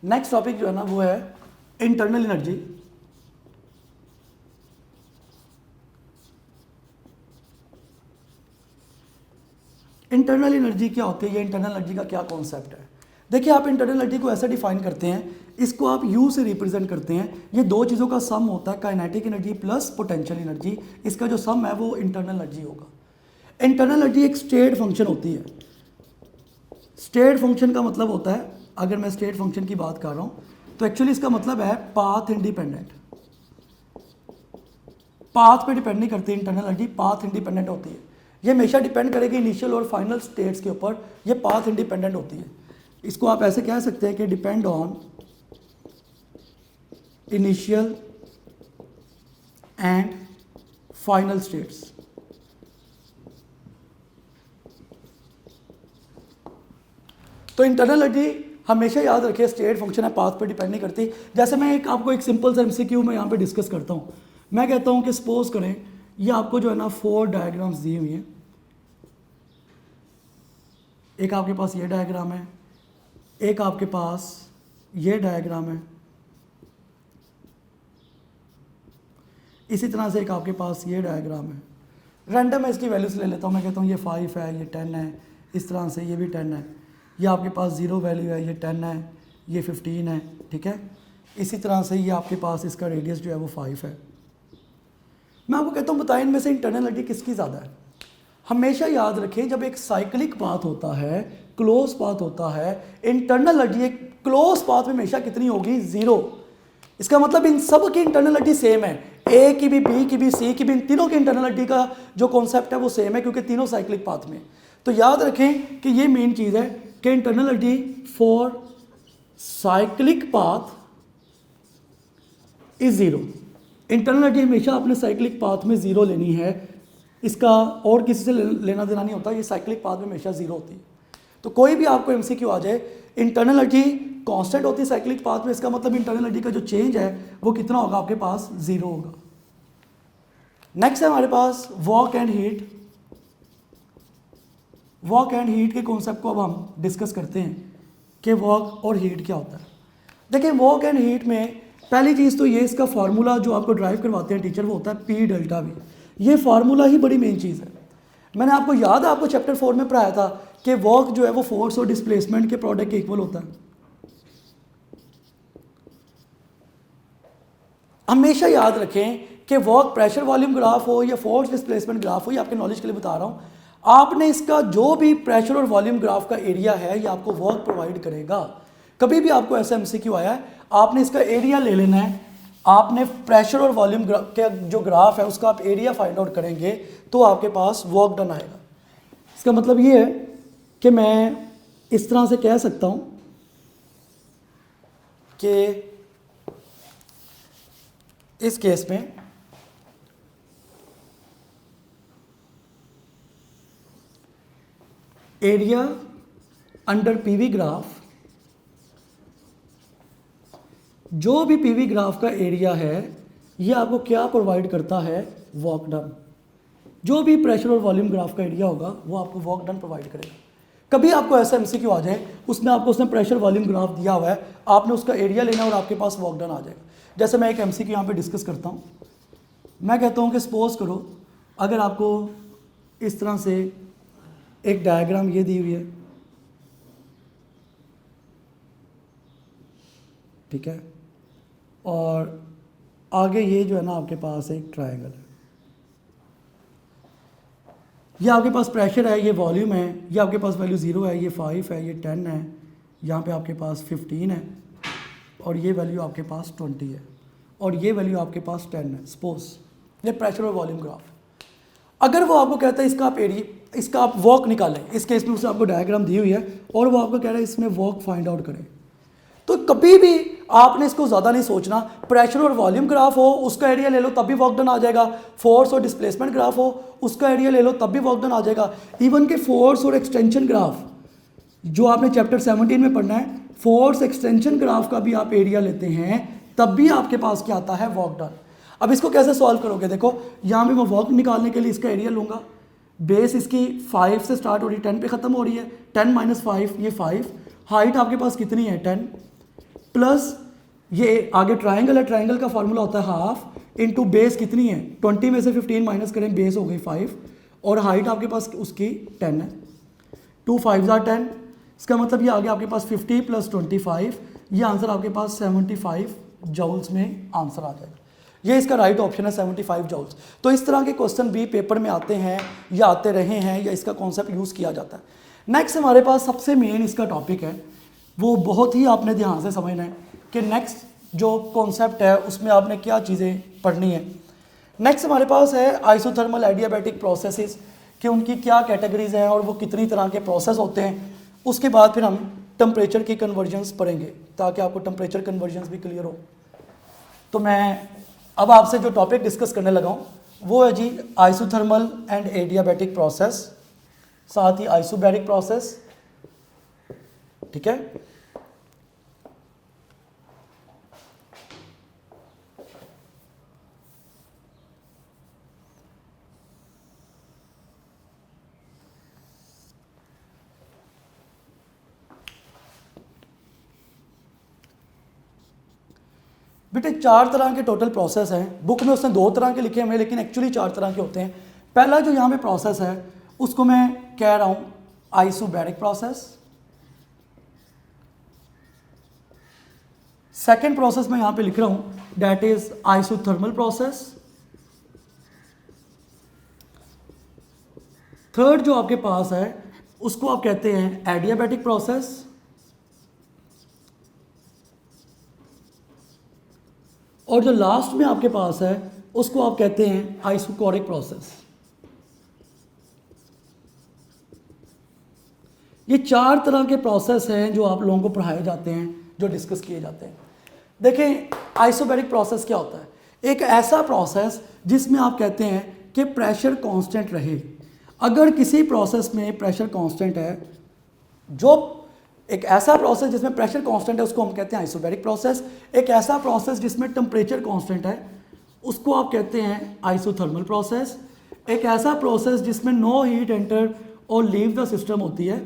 नेक्स्ट टॉपिक जो है ना वो है इंटरनल एनर्जी। इंटरनल एनर्जी क्या होती है, ये इंटरनल एनर्जी का क्या कॉन्सेप्ट है। देखिए आप इंटरनल एनर्जी को ऐसा डिफाइन करते हैं, इसको आप U से रिप्रेजेंट करते हैं। ये दो चीज़ों का सम होता है, kinetic energy plus potential energy. इसका जो सम है वो इंटरनल एनर्जी होगा। इंटरनल एनर्जी एक स्टेट फंक्शन होती है। स्टेट फंक्शन का मतलब होता है, अगर मैं स्टेट फंक्शन की बात कर रहा हूँ तो एक्चुअली इसका मतलब है पाथ इंडिपेंडेंट। पाथ पे डिपेंड नहीं करती इंटरनल एनर्जी, पाथ इंडिपेंडेंट होती है। ये हमेशा डिपेंड करेगी इनिशियल और फाइनल स्टेट्स के ऊपर, ये पाथ इंडिपेंडेंट होती है। इसको आप ऐसे कह सकते हैं कि depend on initial and final states. तो इंटरनल एनर्जी हमेशा याद रखिए स्टेट फंक्शन है, पाथ पे डिपेंड नहीं करती। जैसे मैं आपको एक सिंपल सा MCQ में यहाँ पे डिस्कस करता हूँ। मैं कहता हूँ कि सपोज करें ये आपको जो है ना 4 डायग्राम्स दी हुई हैं। एक आपके पास ये डायग्राम है, एक आपके पास ये डायग्राम है, इसी तरह से एक आपके पास ये डायग्राम है। रैंडम है, इसकी वैल्यूज ले लेता हूँ। मैं कहता हूँ ये 5 है, ये 10 है, इस तरह से ये भी 10 है, ये आपके पास 0 वैल्यू है, ये 10 है, ये 15 है, ठीक है। इसी तरह से ये आपके पास इसका रेडियस जो है वो 5 है। मैं आपको कहता हूँ बताएं इनमें से इंटरनल एनर्जी किसकी ज़्यादा है। हमेशा याद रखें जब एक साइक्लिक पाथ होता है, क्लोज पाथ होता है, इंटरनल एनर्जी एक क्लोज पाथ में हमेशा कितनी होगी, 0। इसका मतलब इन सब की इंटरनल एनर्जी सेम है, ए की भी, बी की भी, सी की भी, इन तीनों की इंटरनल एनर्जी का जो कॉन्सेप्ट है वो सेम है, क्योंकि तीनों साइक्लिक पाथ में। तो याद रखें कि ये मेन चीज़ है कि internal energy for cyclic path is 0। Internal energy हमेशा अपने साइक्लिक पाथ में 0 लेनी है, इसका और किसी से लेना देना नहीं होता, ये साइक्लिक पाथ में हमेशा 0 होती है। तो कोई भी आपको MCQ आ जाए, इंटरनल एनर्जी कांस्टेंट होती है साइक्लिक पाथ में, इसका मतलब इंटरनल एनर्जी का जो चेंज है वो कितना होगा, आपके पास 0 होगा। नेक्स्ट है हमारे पास work and heat. Work and heat के कॉन्सेप्ट को अब हम डिस्कस करते हैं कि वर्क और हीट क्या होता है। देखिए वर्क एंड हीट में पहली चीज़ तो ये इसका फार्मूला जो आपको ड्राइव करवाते हैं टीचर वो होता है पी डेल्टा वी। ये फार्मूला ही बड़ी मेन चीज़ है। मैंने आपको याद है आपको चैप्टर 4 में पढ़ाया था कि वर्क जो है वो फोर्स और डिस्प्लेसमेंट के प्रोडक्ट के इक्वल होता है। हमेशा याद रखें कि वर्क प्रेशर वॉल्यूम ग्राफ हो या फोर्स डिस्प्लेसमेंट ग्राफ हो, ये आपके नॉलेज के लिए बता रहा हूँ, आपने इसका जो भी प्रेशर और वॉल्यूम ग्राफ का एरिया है ये आपको वर्क प्रोवाइड करेगा। कभी भी आपको ऐसा एमसीक्यू आया है, आपने इसका एरिया ले लेना है, आपने प्रेशर और वॉल्यूम के जो ग्राफ है उसका आप एरिया फाइंड आउट करेंगे तो आपके पास वर्क डन आएगा। इसका मतलब ये है कि मैं इस तरह से कह सकता हूँ कि इस केस में एरिया अंडर पीवी ग्राफ, जो भी पीवी ग्राफ का एरिया है ये आपको क्या प्रोवाइड करता है, वर्क डन। जो भी प्रेशर और वॉल्यूम ग्राफ का एरिया होगा वो आपको वर्क डन प्रोवाइड करेगा। कभी आपको ऐसा एमसीक्यू आ जाए उसने प्रेशर वॉल्यूम ग्राफ दिया हुआ है, आपने उसका एरिया लेना और आपके पास वर्क डन आ जाएगा। जैसे मैं एक एमसीक्यू यहाँ पे डिस्कस करता हूँ। मैं कहता हूँ कि सपोज करो अगर आपको इस तरह से एक डायग्राम ये दी हुई है, ठीक है, और आगे ये जो है ना आपके पास एक ट्रायंगल है, ये आपके पास प्रेशर है, ये वॉल्यूम है, ये आपके पास वैल्यू 0 है, ये 5 है, ये 10 है, यहाँ पे आपके पास 15 है और ये वैल्यू आपके पास 20 है और ये वैल्यू आपके पास 10 है। सपोज ये प्रेशर और वॉल्यूम ग्राफ। अगर वो आपको कहता है इसका आप एरिया, इसका आप वर्क निकालें, इस केस में उसने आपको डायग्राम दी हुई है और वो आपको कह रहा है इसमें वर्क फाइंड आउट करें, तो कभी भी आपने इसको ज़्यादा नहीं सोचना। प्रेशर और वॉल्यूम ग्राफ हो उसका एरिया ले लो तब भी वर्क डन आ जाएगा, फोर्स और डिस्प्लेसमेंट ग्राफ हो उसका एरिया ले लो तब भी वर्क डन आ जाएगा। इवन के फोर्स और एक्सटेंशन ग्राफ जो आपने चैप्टर 17 में पढ़ना है, फोर्स एक्सटेंशन ग्राफ का भी आप एरिया लेते हैं तब भी आपके पास क्या आता है, वर्क डन। अब इसको कैसे सॉल्व करोगे, देखो यहाँ पे मैं वर्क निकालने के लिए इसका एरिया लूँगा, बेस इसकी 5 से स्टार्ट हो रही है, 10 पे ख़त्म हो रही है, 10 - 5 ये 5, हाइट आपके पास कितनी है 10, प्लस ये आगे ट्रायंगल है, ट्रायंगल का फार्मूला होता है हाफ इनटू बेस कितनी है 20 में से 15 माइनस करें, बेस हो गई 5 और हाइट आपके पास उसकी 10 है, 2 5 = 10। इसका मतलब ये आगे आपके पास 50 + 25, ये आंसर आपके पास 75 जूल्स में आंसर आ जाएगा। ये इसका राइट ऑप्शन है 75 जूल्स। तो इस तरह के क्वेश्चन भी पेपर में आते हैं या आते रहे हैं या इसका कॉन्सेप्ट यूज़ किया जाता है। नेक्स्ट हमारे पास सबसे मेन इसका टॉपिक है, वो बहुत ही आपने ध्यान से समझना है कि नेक्स्ट जो कॉन्सेप्ट है उसमें आपने क्या चीज़ें पढ़नी है। नेक्स्ट हमारे पास है आइसोथर्मल एडियाबैटिक प्रोसेसेस, कि उनकी क्या कैटेगरीज हैं और वो कितनी तरह के प्रोसेस होते हैं। उसके बाद फिर हम टेम्परेचर की कन्वर्जन्स पढ़ेंगे ताकि आपको टेम्परेचर कन्वर्जन्स भी क्लियर हो। तो मैं अब आपसे जो टॉपिक डिस्कस करने लगा हूँ वो है जी आइसोथर्मल एंड एडियाबैटिक प्रोसेस, साथ ही आइसोबैरिक प्रोसेस, ठीक है। बेटे 4 तरह के टोटल प्रोसेस हैं, बुक में उसने 2 तरह के लिखे हुए हैं लेकिन एक्चुअली 4 तरह के होते हैं। पहला जो यहाँ पे प्रोसेस है उसको मैं कह रहा हूँ आइसोबैरिक प्रोसेस। सेकेंड प्रोसेस मैं यहाँ पे लिख रहा हूँ that is isothermal process. Third जो आपके पास है उसको आप कहते हैं एडियाबैटिक प्रोसेस। और जो लास्ट में आपके पास है उसको आप कहते हैं आइसोकोरिक प्रोसेस। ये 4 तरह के प्रोसेस हैं जो आप लोगों को पढ़ाए जाते हैं, जो डिस्कस किए जाते हैं। देखें आइसोबैरिक प्रोसेस क्या होता है, एक ऐसा प्रोसेस जिसमें आप कहते हैं कि प्रेशर कांस्टेंट रहे। अगर किसी प्रोसेस में प्रेशर कांस्टेंट है, जो एक ऐसा प्रोसेस जिसमें प्रेशर कांस्टेंट है उसको हम कहते हैं आइसोबैरिक प्रोसेस। एक ऐसा प्रोसेस जिसमें टेम्परेचर कांस्टेंट है उसको आप कहते हैं आइसोथर्मल प्रोसेस। एक ऐसा प्रोसेस जिसमें नो हीट एंटर और लीव द सिस्टम होती है,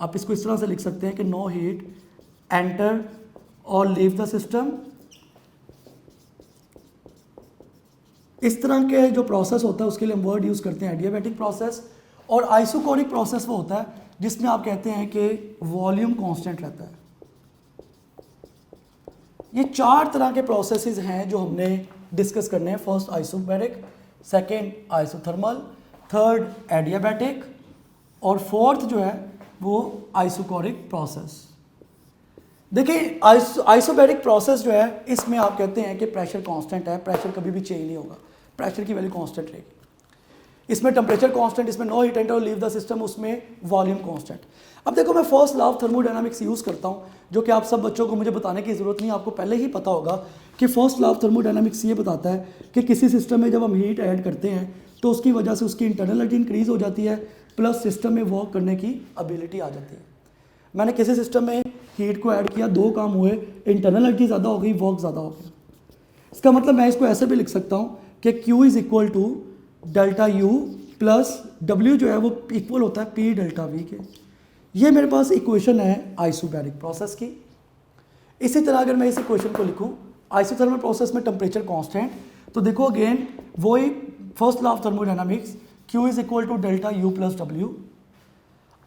आप इसको इस तरह से लिख सकते हैं कि नो हीट एंटर और लीव द सिस्टम। इस तरह के जो प्रोसेस होता है उसके लिए हम वर्ड यूज़ करते हैं एडियाबैटिक प्रोसेस। और आइसोकोरिक प्रोसेस वो होता है जिसमें आप कहते हैं कि वॉल्यूम कांस्टेंट रहता है। ये 4 तरह के प्रोसेसेस हैं जो हमने डिस्कस करने हैं। First isobaric, second isothermal, third adiabatic और फोर्थ जो है वो आइसोकोरिक प्रोसेस। देखिए आइसोबैरिक प्रोसेस जो है इसमें आप कहते हैं कि प्रेशर कांस्टेंट है, प्रेशर कभी भी चेंज नहीं होगा, प्रेशर की वैल्यू कांस्टेंट रहेगी। इसमें टेम्परेचर कांस्टेंट, इसमें नो हीट एंटर और लीव द सिस्टम, उसमें वॉल्यूम कांस्टेंट। अब देखो मैं first law of thermodynamics use करता हूँ, जो कि आप सब बच्चों को मुझे बताने की ज़रूरत नहीं, आपको पहले ही पता होगा कि फर्स्ट लॉ ऑफ थर्मोडायनामिक्स ये बताता है कि किसी सिस्टम में जब हम हीट ऐड करते हैं तो उसकी वजह से उसकी इंटरनल इंक्रीज हो जाती है, प्लस सिस्टम में वर्क करने की एबिलिटी आ जाती है। मैंने किसी सिस्टम में हीट को ऐड किया, 2 काम हुए, इंटरनल ज़्यादा हो गई, वर्क ज़्यादा हो गया। इसका मतलब मैं इसको ऐसे भी लिख सकता हूँ कि Q is equal to delta U plus W जो है वो इक्वल होता है P डेल्टा V के। ये मेरे पास इक्वेशन है आइसोबैरिक प्रोसेस की। इसी तरह अगर मैं इस इक्वेशन को लिखूँ आइसोथर्मल प्रोसेस में टेम्परेचर कांस्टेंट, तो देखो अगेन वही first law of thermodynamics, Q is equal to delta U plus W।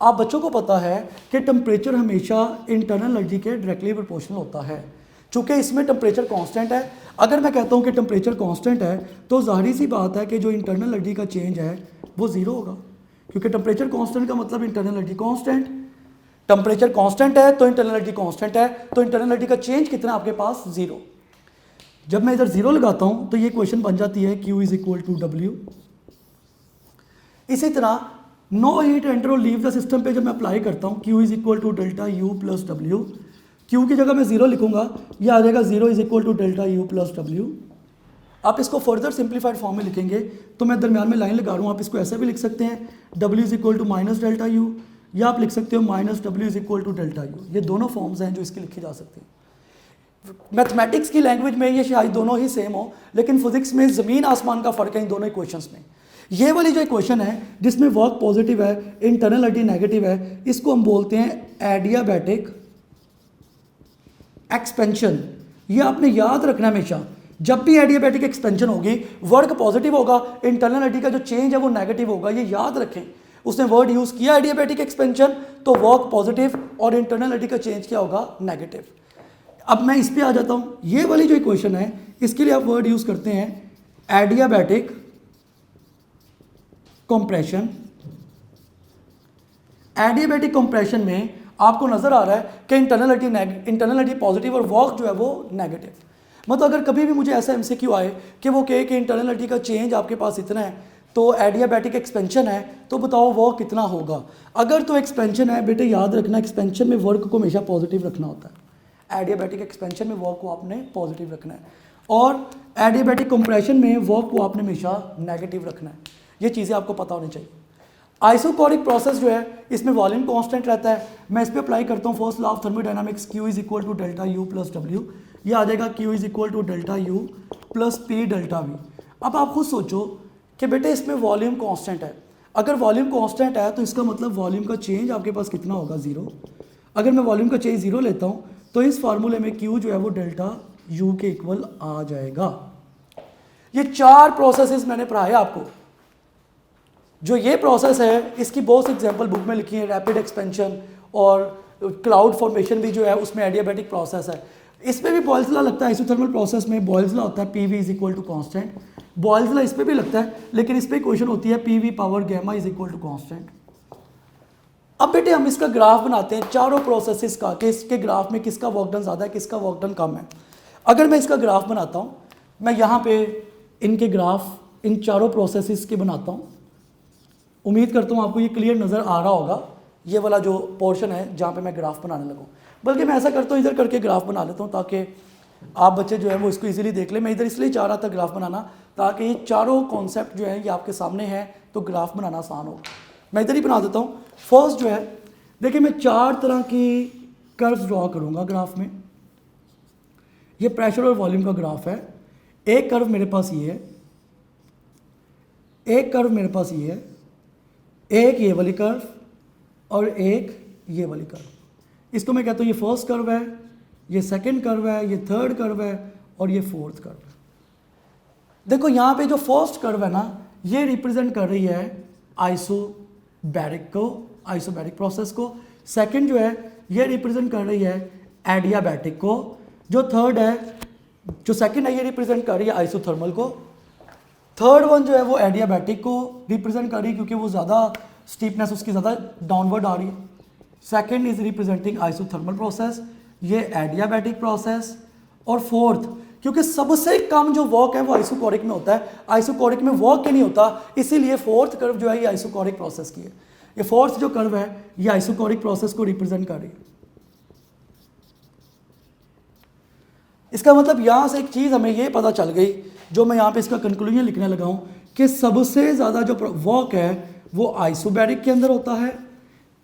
आप बच्चों को पता है कि टेम्परेचर हमेशा इंटरनल एनर्जी के डायरेक्टली प्रोपोर्शनल होता है। चूँकि इसमें टेम्परेचर कांस्टेंट है, अगर मैं कहता हूँ कि टेम्परेचर कांस्टेंट है तो जाहिर सी बात है कि जो इंटरनल एनर्जी का चेंज है वो ज़ीरो होगा, क्योंकि टेम्परेचर कांस्टेंट का मतलब internal energy constant. Temperature constant है तो इंटरनल एनर्जी कांस्टेंट है, तो इंटरनल एनर्जी का चेंज कितना आपके पास, ज़ीरो। जब मैं इधर ज़ीरो लगाता हूँ तो ये क्वेश्चन बन जाती है Q is equal to W। इसी तरह नो हीट एंटर और लीव द सिस्टम पे जब मैं अप्लाई करता हूँ Q is equal to delta U plus W, Q की जगह मैं जीरो लिखूंगा, ये आ जाएगा 0 is equal to delta U plus W। आप इसको फर्दर सिंप्लीफाइड फॉर्म में लिखेंगे तो मैं दरमियान में लाइन लगा रहा हूँ, आप इसको ऐसे भी लिख सकते हैं W is equal to minus delta U, या आप लिख सकते हो minus W is equal to delta U। ये दोनों फॉर्म्स हैं जो इसकी लिखी जा सकती हैं। मैथमेटिक्स की लैंग्वेज में ये शायद दोनों ही सेम हो, लेकिन फिजिक्स में ज़मीन आसमान का फ़र्क है इन दोनों इक्वेशंस में। ये वाली जो इक्वेशन है जिसमें वर्क पॉजिटिव है, इंटरनल एनर्जी नेगेटिव है, इसको हम बोलते हैं एडियाबैटिक एक्सपेंशन। ये आपने याद रखना हमेशा, जब भी एडियाबैटिक एक्सपेंशन होगी वर्क पॉजिटिव होगा, इंटरनल एनर्जी का जो चेंज है वो नेगेटिव होगा, ये याद रखें। उसने वर्ड यूज़ किया एडियाबैटिक एक्सपेंशन तो वर्क पॉजिटिव और इंटरनल एनर्जी का चेंज क्या होगा, नेगेटिव। अब मैं इस पे आ जाता हूँ, ये वाली जो इक्वेशन है इसके लिए आप वर्ड यूज़ करते हैं एडियाबैटिक कंप्रेशन। एडियाबैटिक कंप्रेशन में आपको नजर आ रहा है कि इंटरनल एनर्जी पॉजिटिव और वर्क जो है वो नेगेटिव। मतलब अगर कभी भी मुझे ऐसा एमसीक्यू आए कि वो कहे कि इंटरनल एनर्जी का चेंज आपके पास इतना है तो एडियाबैटिक एक्सपेंशन है, तो बताओ वर्क कितना होगा। अगर तो एक्सपेंशन है बेटे, याद रखना एक्सपेंशन में वर्क को हमेशा पॉजिटिव रखना होता है। एडियाबैटिक एक्सपेंशन में वर्क को आपने पॉजिटिव रखना है और एडियाबैटिक कंप्रेशन में वर्क को आपने हमेशा नेगेटिव रखना है। ये चीज़ें आपको पता होनी चाहिए। आइसोकोरिक प्रोसेस जो है इसमें वॉल्यूम कांस्टेंट रहता है। मैं इस पर अप्लाई करता हूँ first law of thermodynamics, Q is equal to delta U plus W। ये आ जाएगा Q is equal to delta U plus P delta V। अब आप खुद सोचो कि बेटे इसमें वॉल्यूम कांस्टेंट है, अगर वॉल्यूम कांस्टेंट है तो इसका मतलब वॉल्यूम का चेंज आपके पास कितना होगा, ज़ीरो। अगर मैं वॉल्यूम का चेंज ज़ीरो लेता हूँ तो इस फार्मूले में Q जो है वो डेल्टा U के इक्वल आ जाएगा। ये 4 प्रोसेसेस मैंने पढ़ाया आपको। जो ये प्रोसेस है इसकी बहुत सी एग्जांपल बुक में लिखी है, रैपिड एक्सपेंशन और क्लाउड फॉर्मेशन भी जो है उसमें एडियाबैटिक प्रोसेस है। इसमें भी बॉयल्स लॉ लगता है, आइसोथर्मल प्रोसेस में बॉयल्स लॉ होता है PV is equal to constant. Boyle's law इस पर भी लगता है, लेकिन इस पर इक्वेशन होती है PV power gamma is equal to constant. अब बेटे हम इसका ग्राफ बनाते हैं चारों प्रोसेसेस का, कि इसके ग्राफ में किसका वर्क डन ज़्यादा है, किसका वर्क डन कम है। अगर मैं इसका ग्राफ बनाता हूँ, मैं यहाँ पे इनके ग्राफ इन चारों प्रोसेसेस के बनाता हूँ। उम्मीद करता हूँ आपको ये क्लियर नज़र आ रहा होगा, ये वाला जो पोर्शन है जहाँ पे मैं ग्राफ बनाने लगूँ। बल्कि मैं ऐसा करता हूँ इधर करके ग्राफ बना लेता हूँ ताकि आप बच्चे जो है वो इसको इजीली देख लें। मैं इधर इसलिए चाह रहा था ग्राफ बनाना ताकि ये चारों कॉन्सेप्ट जो है ये आपके सामने हैं तो ग्राफ बनाना आसान हो। मैं इधर ही बना देता हूँ। फर्स्ट जो है देखिए, मैं 4 तरह की कर्व्स ड्रॉ करूँगा ग्राफ में। ये प्रेशर और वॉल्यूम का ग्राफ है। एक कर्व मेरे पास ये है, एक कर्व मेरे पास ये है, एक ये वाली कर्व और एक ये वाली कर्व। इसको मैं कहता हूँ ये फर्स्ट कर्व है, ये सेकंड कर्व है, ये थर्ड कर्व है और ये फोर्थ कर्व है। देखो यहाँ पे जो फर्स्ट कर्व है ना, ये रिप्रेजेंट कर रही है आइसोबैरिक प्रोसेस को। सेकंड जो है ये रिप्रेजेंट कर रही है एडियाबैटिक को। जो थर्ड है, जो सेकंड है, ये रिप्रेजेंट कर रही है आइसोथर्मल को। थर्ड वन जो है वो एडियाबैटिक को रिप्रेजेंट कर रही है क्योंकि वो ज़्यादा स्टीपनेस उसकी ज़्यादा डाउनवर्ड आ रही है। Second is representing isothermal process, ये एडियाबैटिक प्रोसेस। और फोर्थ, क्योंकि सबसे कम जो वर्क है वो आइसोकोरिक में होता है, आइसोकोरिक में वर्क ही नहीं होता, इसीलिए फोर्थ कर्व जो है ये आइसोकोरिक प्रोसेस की है। ये फोर्थ जो कर्व है ये आइसोकोरिक प्रोसेस को रिप्रेजेंट कर रही है। इसका मतलब यहां से एक चीज हमें ये पता चल गई, जो मैं यहां पे इसका कंक्लूजन लिखने लगा हूं, कि सबसे ज्यादा जो वर्क है वो आइसोबैरिक के अंदर होता है।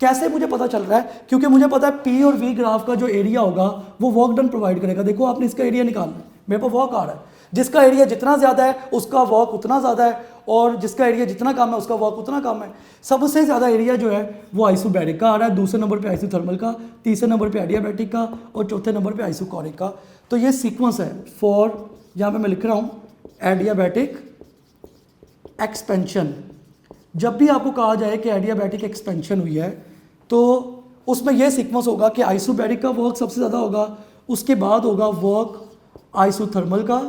कैसे मुझे पता चल रहा है? क्योंकि मुझे पता है पी और वी ग्राफ का जो एरिया होगा वो वर्क डन प्रोवाइड करेगा। देखो आपने इसका एरिया निकालना है, मेरे पास वर्क आ रहा है, जिसका एरिया जितना ज्यादा है उसका वर्क उतना ज्यादा है, और जिसका एरिया जितना कम है उसका वर्क उतना कम है। सबसे ज्यादा एरिया जो है वो आइसोबैरिक का आ रहा है, दूसरे नंबर पे आइसोथर्मल का, तीसरे नंबर पे एडियाबैटिक का और चौथे नंबर पे आइसोकोरिक का। तो ये सीक्वेंस है फॉर, यहाँ पे मैं लिख रहा हूँ एडियाबैटिक एक्सपेंशन। जब भी आपको कहा जाए कि एडियाबैटिक एक्सपेंशन हुई है तो उसमें यह सीक्वेंस होगा कि आइसोबैरिक का वर्क सबसे ज़्यादा होगा, उसके बाद होगा वर्क आइसोथर्मल का,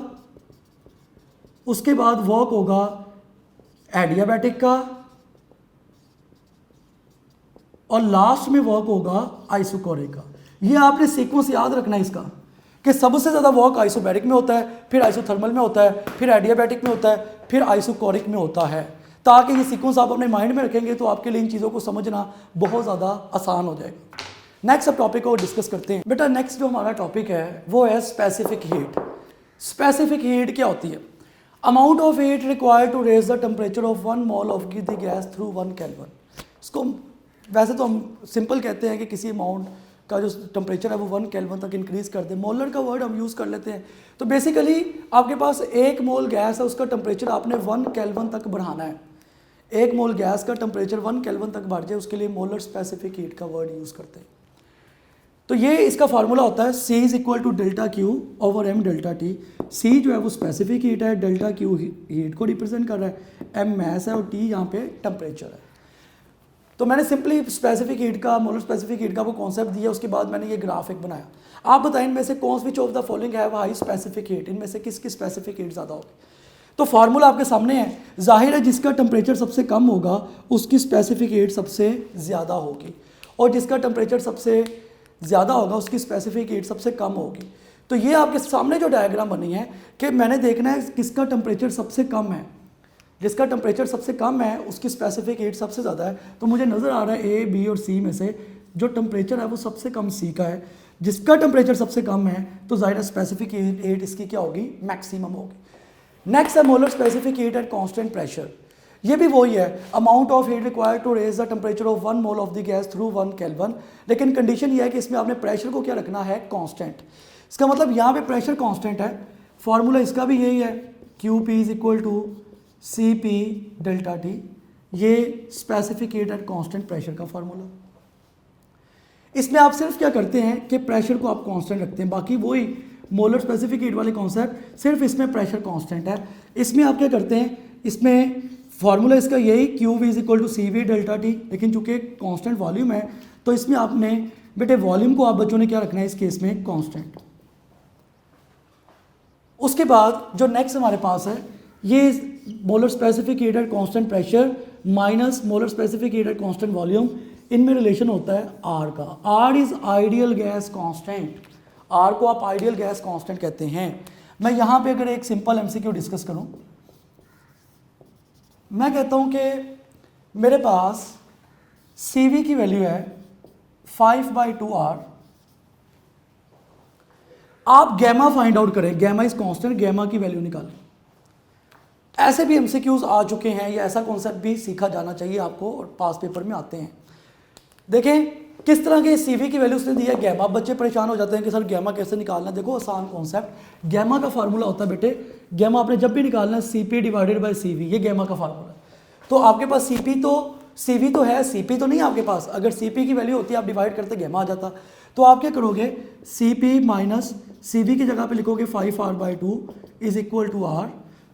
उसके बाद वर्क होगा एडियाबैटिक का, और लास्ट में वर्क होगा आइसोकोरिक का। ये आपने सीक्वेंस याद रखना है इसका, कि सबसे ज़्यादा वर्क आइसोबैरिक में होता है, फिर आइसोथर्मल में होता है, फिर एडियाबैटिक में होता है, फिर आइसोकोरिक में होता है। ताकि ये सीक्वेंस आप अपने माइंड में रखेंगे तो आपके लिए इन चीज़ों को समझना बहुत ज़्यादा आसान हो जाएगा। नेक्स्ट अब टॉपिक को डिस्कस करते हैं। बेटा नेक्स्ट जो हमारा टॉपिक है वो है स्पेसिफिक हीट। स्पेसिफिक हीट क्या होती है? Amount of heat required to raise the temperature of 1 mole of the gas through 1 kelvin. इसको वैसे तो हम सिंपल कहते हैं कि किसी अमाउंट का जो टेम्परेचर है वो 1 केल्विन तक इंक्रीज कर दे। मोलर का वर्ड हम यूज़ कर लेते हैं। तो बेसिकली आपके पास 1 मोल गैस है, उसका टेम्परेचर आपने 1 केल्विन तक बढ़ाना है। 1 मोल गैस का टेम्परेचर 1 केल्विन तक बढ़ जाए, उसके लिए मोलर स्पेसिफिक हीट का वर्ड यूज़ करते हैं। तो ये इसका फार्मूला होता है C is equal to delta Q over M delta T. C जो है वो स्पेसिफिक हीट है, डेल्टा क्यू हीट को रिप्रेजेंट कर रहा है, एम मैस है और टी यहाँ पे टेम्परेचर है। तो मैंने सिंपली स्पेसिफिक हीट का, मोलर स्पेसिफिक हीट का वो कॉन्सेप्ट दिया, उसके बाद मैंने ये ग्राफिक बनाया। आप बताएं इनमें से कौन विच ऑफ द फॉलोइंग है हाई स्पेसिफिक हीट, इनमें से किसकी स्पेसिफिक हीट ज़्यादा होगी? तो फार्मूला आपके सामने है। जाहिर है जिसका टेम्परेचर सबसे कम होगा उसकी स्पेसिफिक हीट सबसे ज़्यादा होगी, और जिसका टेम्परेचर सबसे ज़्यादा होगा उसकी स्पेसिफिक हीट सबसे कम होगी। तो ये आपके सामने जो डायग्राम बनी है कि मैंने देखना है किसका टेम्परेचर सबसे कम है। जिसका टेम्परेचर सबसे कम है उसकी स्पेसिफिक हीट सबसे ज़्यादा है। तो मुझे नज़र आ रहा है ए, बी और सी में से जो टेम्परेचर है वो सबसे कम सी का है। जिसका टेम्परेचर सबसे कम है तो ज़ाहिर स्पेसिफिक हीट इसकी क्या होगी? मैक्सिमम होगी। नेक्स्ट है molar specific heat at constant pressure. ये भी वही है, amount of heat required to raise the temperature of 1 mole of the gas through 1 kelvin. लेकिन कंडीशन ये है कि इसमें आपने प्रेशर को क्या रखना है? कांस्टेंट। इसका मतलब यहाँ पे प्रेशर कांस्टेंट है। फॉर्मूला इसका भी यही है, Q P is equal to C P delta T. ये specific heat at constant pressure का फॉर्मूला। इसमें आप सिर्फ क्या करते हैं कि प्रेशर को आप कांस्टेंट रखते हैं, बाकी वही मोलर स्पेसिफिक हीट वाले कॉन्सेप्ट, सिर्फ इसमें प्रेशर कांस्टेंट है। इसमें आप क्या करते हैं, इसमें फार्मूला इसका यही Q V is equal to C V delta T, लेकिन चूंकि कांस्टेंट वॉल्यूम है तो इसमें आपने बेटे वॉल्यूम को आप बच्चों ने क्या रखना है इस केस में? कांस्टेंट। उसके बाद जो नेक्स्ट हमारे पास है ये molar specific heat at constant pressure minus molar specific heat at constant volume, इनमें रिलेशन होता है आर का। R is ideal gas constant. R को आप आइडियल गैस कांस्टेंट कहते हैं। मैं यहाँ पे अगर एक सिंपल एमसीक्यू डिस्कस करूँ, मैं कहता हूँ कि मेरे पास CV की वैल्यू है 5/2R। आप गैमा फाइंड आउट करें, गैमा इज कांस्टेंट, गैमा की वैल्यू निकालें। ऐसे भी एमसीक्यूज आ चुके हैं, या ऐसा कॉन्सेप्ट भी सीखा जाना चाहिए आपको, और पास पेपर में आते हैं। देखें किस तरह के CV की वैल्यू उसने दी है गैमा। बच्चे परेशान हो जाते हैं कि सर गैमा कैसे निकालना है। देखो आसान कॉन्सेप्ट, गैमा का फार्मूला होता है बेटे, गैमा आपने जब भी निकालना है CP डिवाइडेड बाय CV, ये गैमा का फार्मूला है। तो आपके पास CP तो CV तो है, CP तो नहीं आपके पास। अगर CP की वैल्यू होती है आप डिवाइड करते गैमा आ जाता। तो आप क्या करोगे, CP माइनस CV की जगह पे लिखोगे 5R/2 is equal to R।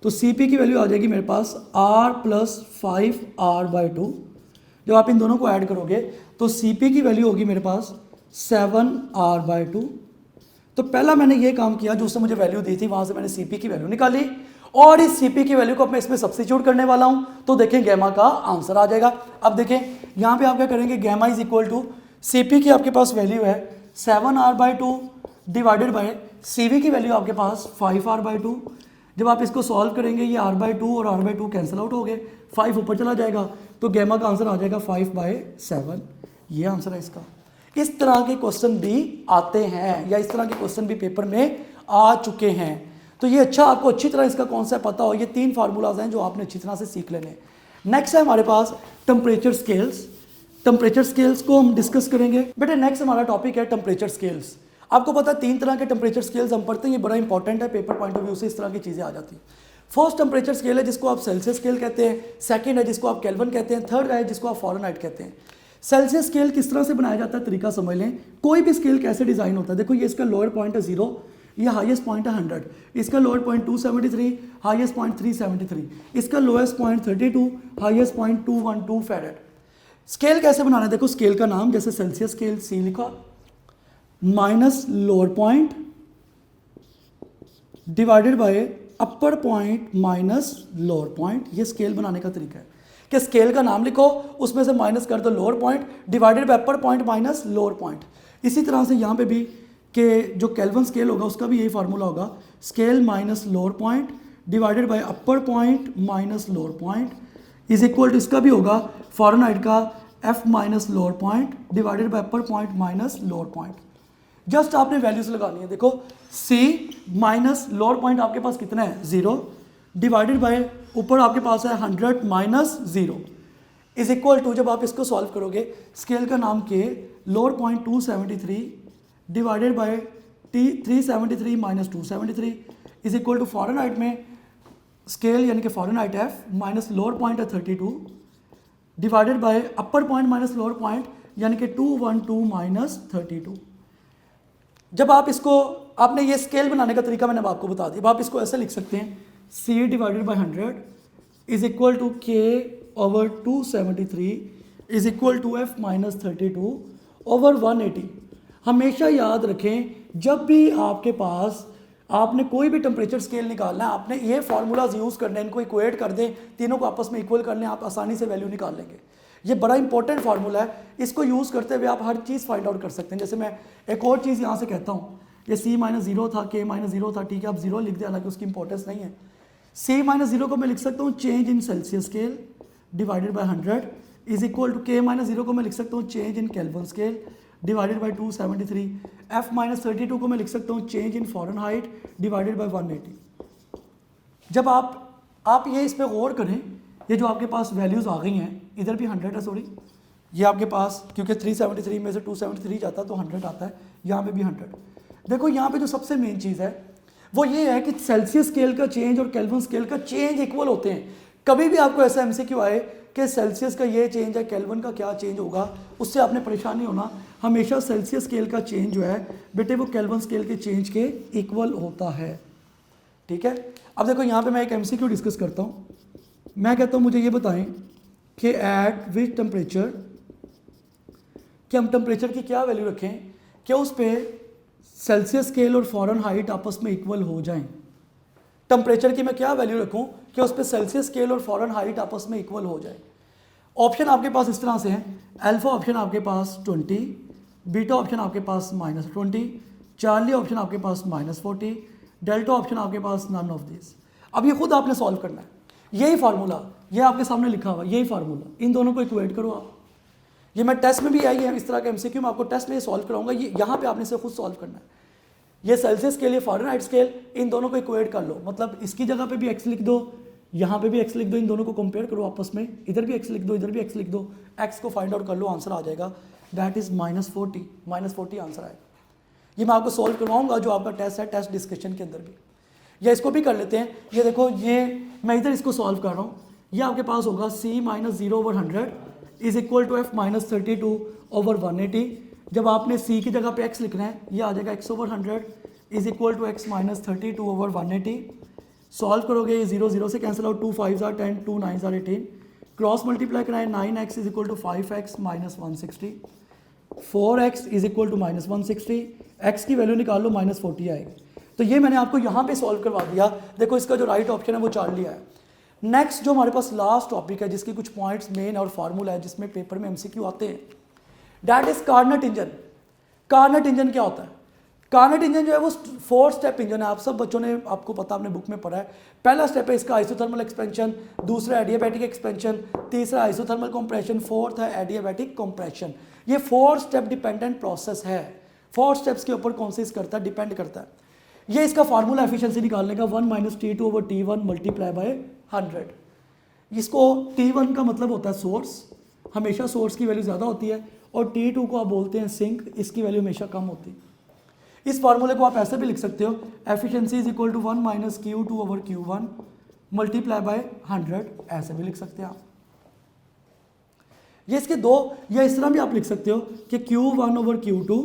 तो CP की वैल्यू आ जाएगी मेरे पास R प्लस 5R/2। जब आप इन दोनों को ऐड करोगे तो CP की वैल्यू होगी मेरे पास 7R/2। तो पहला मैंने ये काम किया, जो उसने मुझे वैल्यू दी थी वहां से मैंने CP की वैल्यू निकाली और इस CP की वैल्यू को मैं इसमें सब्स्टिट्यूट करने वाला हूं। तो देखें गैमा का आंसर आ जाएगा। अब देखें यहां पे आप क्या करेंगे, gamma is equal to CP की आपके पास वैल्यू है 7R/2 डिवाइडेड बाय CV की वैल्यू आपके पास 5R/2। जब आप इसको सॉल्व करेंगे ये R/2 और R/2 कैंसिल आउट हो गए, 5 ऊपर चला जाएगा, तो गैमा का आंसर आ जाएगा 5/7। ये आंसर है इसका। इस तरह के क्वेश्चन भी आते हैं या इस तरह के क्वेश्चन भी पेपर में आ चुके हैं। तो ये अच्छा, आपको अच्छी तरह इसका कॉन्सेप्ट पता हो। ये 3 फार्मूलाज हैं जो आपने अच्छी तरह से सीख लेने। नेक्स्ट है हमारे पास टेम्परेचर स्केल्स। टेम्परेचर स्केल्स को हम डिस्कस करेंगे। बेटे नेक्स्ट हमारा टॉपिक है टेम्परेचर स्केल्स। आपको पता है 3 तरह के टेम्परेचर स्केल्स हम पढ़ते हैं, ये बड़ा इंपॉर्टेंट है, पेपर पॉइंट ऑफ व्यू से इस तरह की चीज़ें आ जाती हैं। फर्स्ट टेम्परेचर स्केल है जिसको आप सेल्सियस स्केल कहते हैं, सेकंड है जिसको आप केल्विन कहते हैं, थर्ड है जिसको आप फ़ारेनहाइट कहते हैं। सेल्सियस स्केल किस तरह से बनाया जाता है, तरीका समझ लें। कोई भी स्केल कैसे डिज़ाइन होता है, देखो ये इसका लोअर पॉइंट है 0, ये हाईएस्ट पॉइंट है 100, इसका लोअर पॉइंट 273, हाईएस्ट पॉइंट 373, इसका lowest point 32, highest point 212 farad. Scale कैसे बनाना है, देखो स्केल का नाम जैसे सेल्सियस स्केल C लिखा, minus lower point divided by upper point minus lower point. ये स्केल बनाने का तरीका है कि स्केल का नाम लिखो, उसमें से माइनस कर दो lower point divided by upper point minus lower point. इसी तरह से यहाँ पे भी कि जो केल्विन स्केल होगा उसका भी यही फार्मूला होगा, scale minus lower point divided by upper point minus lower point is equal to, इसका भी होगा फ़ारेनहाइट का F minus lower point divided by upper point minus lower point. Just आपने वैल्यूज लगानी है। देखो C माइनस लोअर पॉइंट आपके पास कितना है 0 डिवाइडेड बाय ऊपर आपके पास है 100 माइनस 0 इज इक्वल टू, जब आप इसको सॉल्व करोगे स्केल का नाम के lower point 273 divided by 373 minus 273 is equal to Fahrenheit में स्केल यानी कि Fahrenheit F minus lower point है 32 divided by upper point minus lower point यानी कि 212 माइनस 32। जब आप इसको, आपने ये स्केल बनाने का तरीका मैंने आपको बता दिया। अब आप इसको ऐसे लिख सकते हैं, C divided by 100 is equal to K over 273 is equal to F minus 32 over 180। हमेशा याद रखें, जब भी आपके पास आपने कोई भी टेम्परेचर स्केल निकालना है, आपने ये फार्मूलाज यूज़ करने, इनको इक्वेट कर दें, तीनों को आपस में इक्वल कर लें, आप आसानी से वैल्यू निकाल लेंगे। ये बड़ा इंपॉर्टेंट फार्मूला है, इसको यूज़ करते हुए आप हर चीज़ फाइंड आउट कर सकते हैं। जैसे मैं एक और चीज़ यहाँ से कहता हूँ, ये C माइनस 0 था, K माइनस 0 था, ठीक है, आप 0 लिख दें, हालांकि उसकी इंपॉर्टेंस नहीं है। C माइनस 0 को मैं लिख सकता हूँ change in Celsius scale divided by 100 is equal to K minus 0 को मैं लिख सकता हूँ change in kelvin scale divided by 273। F minus 32 को मैं लिख सकता हूँ change in Fahrenheit divided by 180। जब आप ये इस पर गौर करें, ये जो आपके पास वैल्यूज़ आ गई हैं, इधर भी 100 है, सॉरी ये आपके पास क्योंकि 373 में से 273 जाता है तो 100 आता है, यहाँ पे भी 100। देखो यहाँ पे जो सबसे मेन चीज़ है वो ये है कि सेल्सियस स्केल का चेंज और केल्विन स्केल का चेंज इक्वल होते हैं। कभी भी आपको ऐसा MCQ आए कि सेल्सियस का ये चेंज है, केल्विन का क्या चेंज होगा, उससे आपने परेशान नहीं होना। हमेशा सेल्सियस स्केल का चेंज जो है बेटे वो केल्विन स्केल के चेंज के इक्वल होता है, ठीक है। अब देखो यहाँ पे मैं एक MCQ डिस्कस करता हूँ। मैं कहता हूँ मुझे ये बताएं कि एट विच टेम्परेचर, कि हम टेम्परेचर की क्या वैल्यू रखें कि उस पर सेल्सियस स्केल और फ़ारेनहाइट आपस में इक्वल हो जाएं। टेम्परेचर की मैं क्या वैल्यू रखूं कि उस पर सेल्सियस स्केल और फ़ारेनहाइट आपस में इक्वल हो जाए। ऑप्शन आपके पास इस तरह से हैं, अल्फा ऑप्शन आपके पास 20, बीटा ऑप्शन आपके पास -20, चार्ली ऑप्शन आपके पास -40, डेल्टा ऑप्शन आपके पास नन ऑफ दिस। अब ये खुद आपने सॉल्व करना है। यही फार्मूला ये आपके सामने लिखा हुआ, यही फार्मूला, इन दोनों को इक्वेट करो आप। ये मैं टेस्ट में भी आई है, इस तरह का MCQ मैं आपको टेस्ट में सॉल्व कराऊंगा, ये यहाँ पे आपने इसे खुद सॉल्व करना है। ये सेल्सियस स्केल, ये फ़ारेनहाइट स्केल, इन दोनों को इक्वेट कर लो, मतलब इसकी जगह पे भी x लिख दो, यहाँ पे भी x लिख दो, इन दोनों को कंपेयर करो आपस में, इधर भी x लिख दो, इधर भी x लिख दो, x को फाइंड आउट कर लो, आंसर आ जाएगा, दैट इज़ -40 आंसर आएगा। ये मैं आपको सॉल्व करवाऊंगा जो आपका टेस्ट है, टेस्ट डिस्कशन के अंदर भी। या इसको भी कर लेते हैं, ये देखो, ये मैं इधर इसको सॉल्व कर रहा हूँ, ये आपके पास होगा C -0/100 is equal to F minus 32 over 180। जब आपने सी की जगह पे एक्स लिखना है, ये आ जाएगा x over 100 is equal to x minus 32 over 180। Solve करोगे ये 0 0 से cancel out, 2 5 are 10, 2 9 are 18। Cross multiply कराएं, 9x is equal to 5x minus 160, 4x is equal to minus 160, x की वैल्यू निकाल लो माइनस 40 आएगी। तो ये मैंने आपको यहाँ पे सॉल्व करवा दिया। देखो इसका जो राइट ऑप्शन है वो चार लिया है। नेक्स्ट जो हमारे पास लास्ट टॉपिक है जिसके कुछ पॉइंट्स मेन और फार्मूला है जिसमें पेपर में एमसीक्यू आते हैं, that is Carnot engine. Carnot engine क्या होता है? कार्नट इंजन जो है वो 4 स्टेप इंजन है। आप सब बच्चों ने, आपको पता, आपने बुक में पढ़ा है। पहला स्टेप है इसका आइसोथर्मल एक्सपेंशन, दूसरा एडियाबैटिक एक्सपेंशन, तीसरा आइसोथर्मल कंप्रेशन, फोर्थ है एडियाबैटिक कंप्रेशन। ये 4 स्टेप डिपेंडेंट प्रोसेस है। 4 स्टेप्स के ऊपर कंसिस्ट करता है, डिपेंड करता है। ये इसका फार्मूला एफिशिएंसी निकालने का 1 minus T2 over T1 multiply by 100। इसको T1 का मतलब होता है सोर्स, हमेशा सोर्स की वैल्यू ज़्यादा होती है, और T2 को आप बोलते हैं सिंक, इसकी वैल्यू हमेशा कम होती है। इस फार्मूले को आप ऐसे भी लिख सकते हो, efficiency is equal to 1 minus Q2 over Q1 multiply by 100, ऐसे भी लिख सकते हैं आप। ये इसके दो, या इस तरह भी आप लिख सकते हो कि Q1 over Q2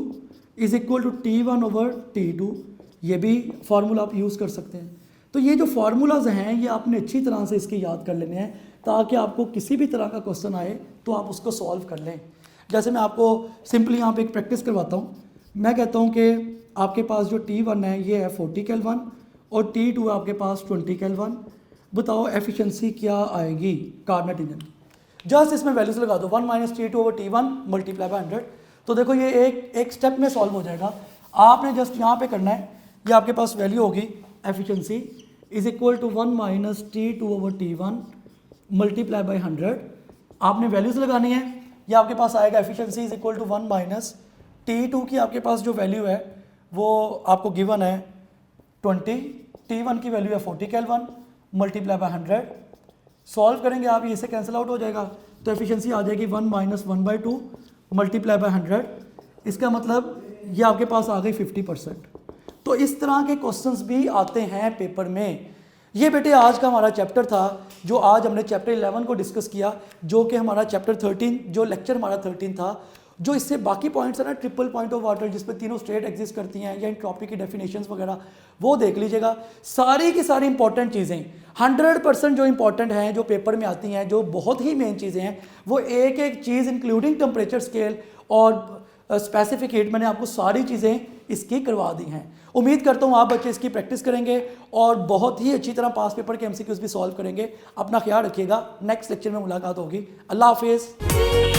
is equal to T1 over T2, ये भी फार्मूला आप यूज़ कर सकते हैं। तो ये जो फार्मूलाज हैं ये आपने अच्छी तरह से इसके याद कर लेने हैं ताकि आपको किसी भी तरह का क्वेश्चन आए तो आप उसको सॉल्व कर लें। जैसे मैं आपको सिंपली यहाँ पे एक प्रैक्टिस करवाता हूँ। मैं कहता हूँ कि आपके पास जो T1 है ये है 40 केल्विन और T2 है आपके पास 20 केल्विन। बताओ एफिशिएंसी क्या आएगी कार्नट इंजन। जस्ट इसमें वैल्यूज लगा दो, 1 minus T2 over T1 multiply by 100। तो देखो ये एक स्टेप में सॉल्व हो जाएगा। आपने जस्ट यहाँ पे करना है, ये आपके पास वैल्यू होगी efficiency is equal to 1 minus T2 over T1 multiply by 100। आपने वैल्यूज लगानी है, ये आपके पास आएगा efficiency is equal to 1 minus T2 की आपके पास जो वैल्यू है वो आपको गिवन है 20, T1 की वैल्यू है 40 केल्विन मल्टीप्लाई बाय 100। सॉल्व करेंगे आप, ये से कैंसिल आउट हो जाएगा, तो एफिशिएंसी आ जाएगी 1 माइनस 1/2 मल्टीप्लाई बाय 100। इसका मतलब ये आपके पास आ गई 50%। तो इस तरह के क्वेश्चंस भी आते हैं पेपर में। ये बेटे आज का हमारा चैप्टर था, जो आज हमने चैप्टर 11 को डिस्कस किया, जो कि हमारा चैप्टर 13, जो लेक्चर हमारा 13 था। जो इससे बाकी पॉइंट्स है ना, ट्रिपल पॉइंट ऑफ वाटर जिसमें तीनों स्टेट एग्जिस्ट करती हैं, या एंट्रोपी की डेफिनेशंस वगैरह, वो देख लीजिएगा। सारी की सारी इंपॉर्टेंट चीज़ें 100% जो इंपॉर्टेंट हैं, जो पेपर में आती हैं, जो बहुत ही मेन चीज़ें हैं, वो एक एक चीज़ इंक्लूडिंग टेम्परेचर स्केल और स्पेसिफिक हीट, मैंने आपको सारी चीज़ें इसकी करवा दी हैं। उम्मीद करता हूँ आप बच्चे इसकी प्रैक्टिस करेंगे और बहुत ही अच्छी तरह पास पेपर के एमसीक्यूज भी सॉल्व करेंगे। अपना ख्याल रखिएगा, नेक्स्ट लेक्चर में मुलाकात होगी। अल्लाह हाफिज़।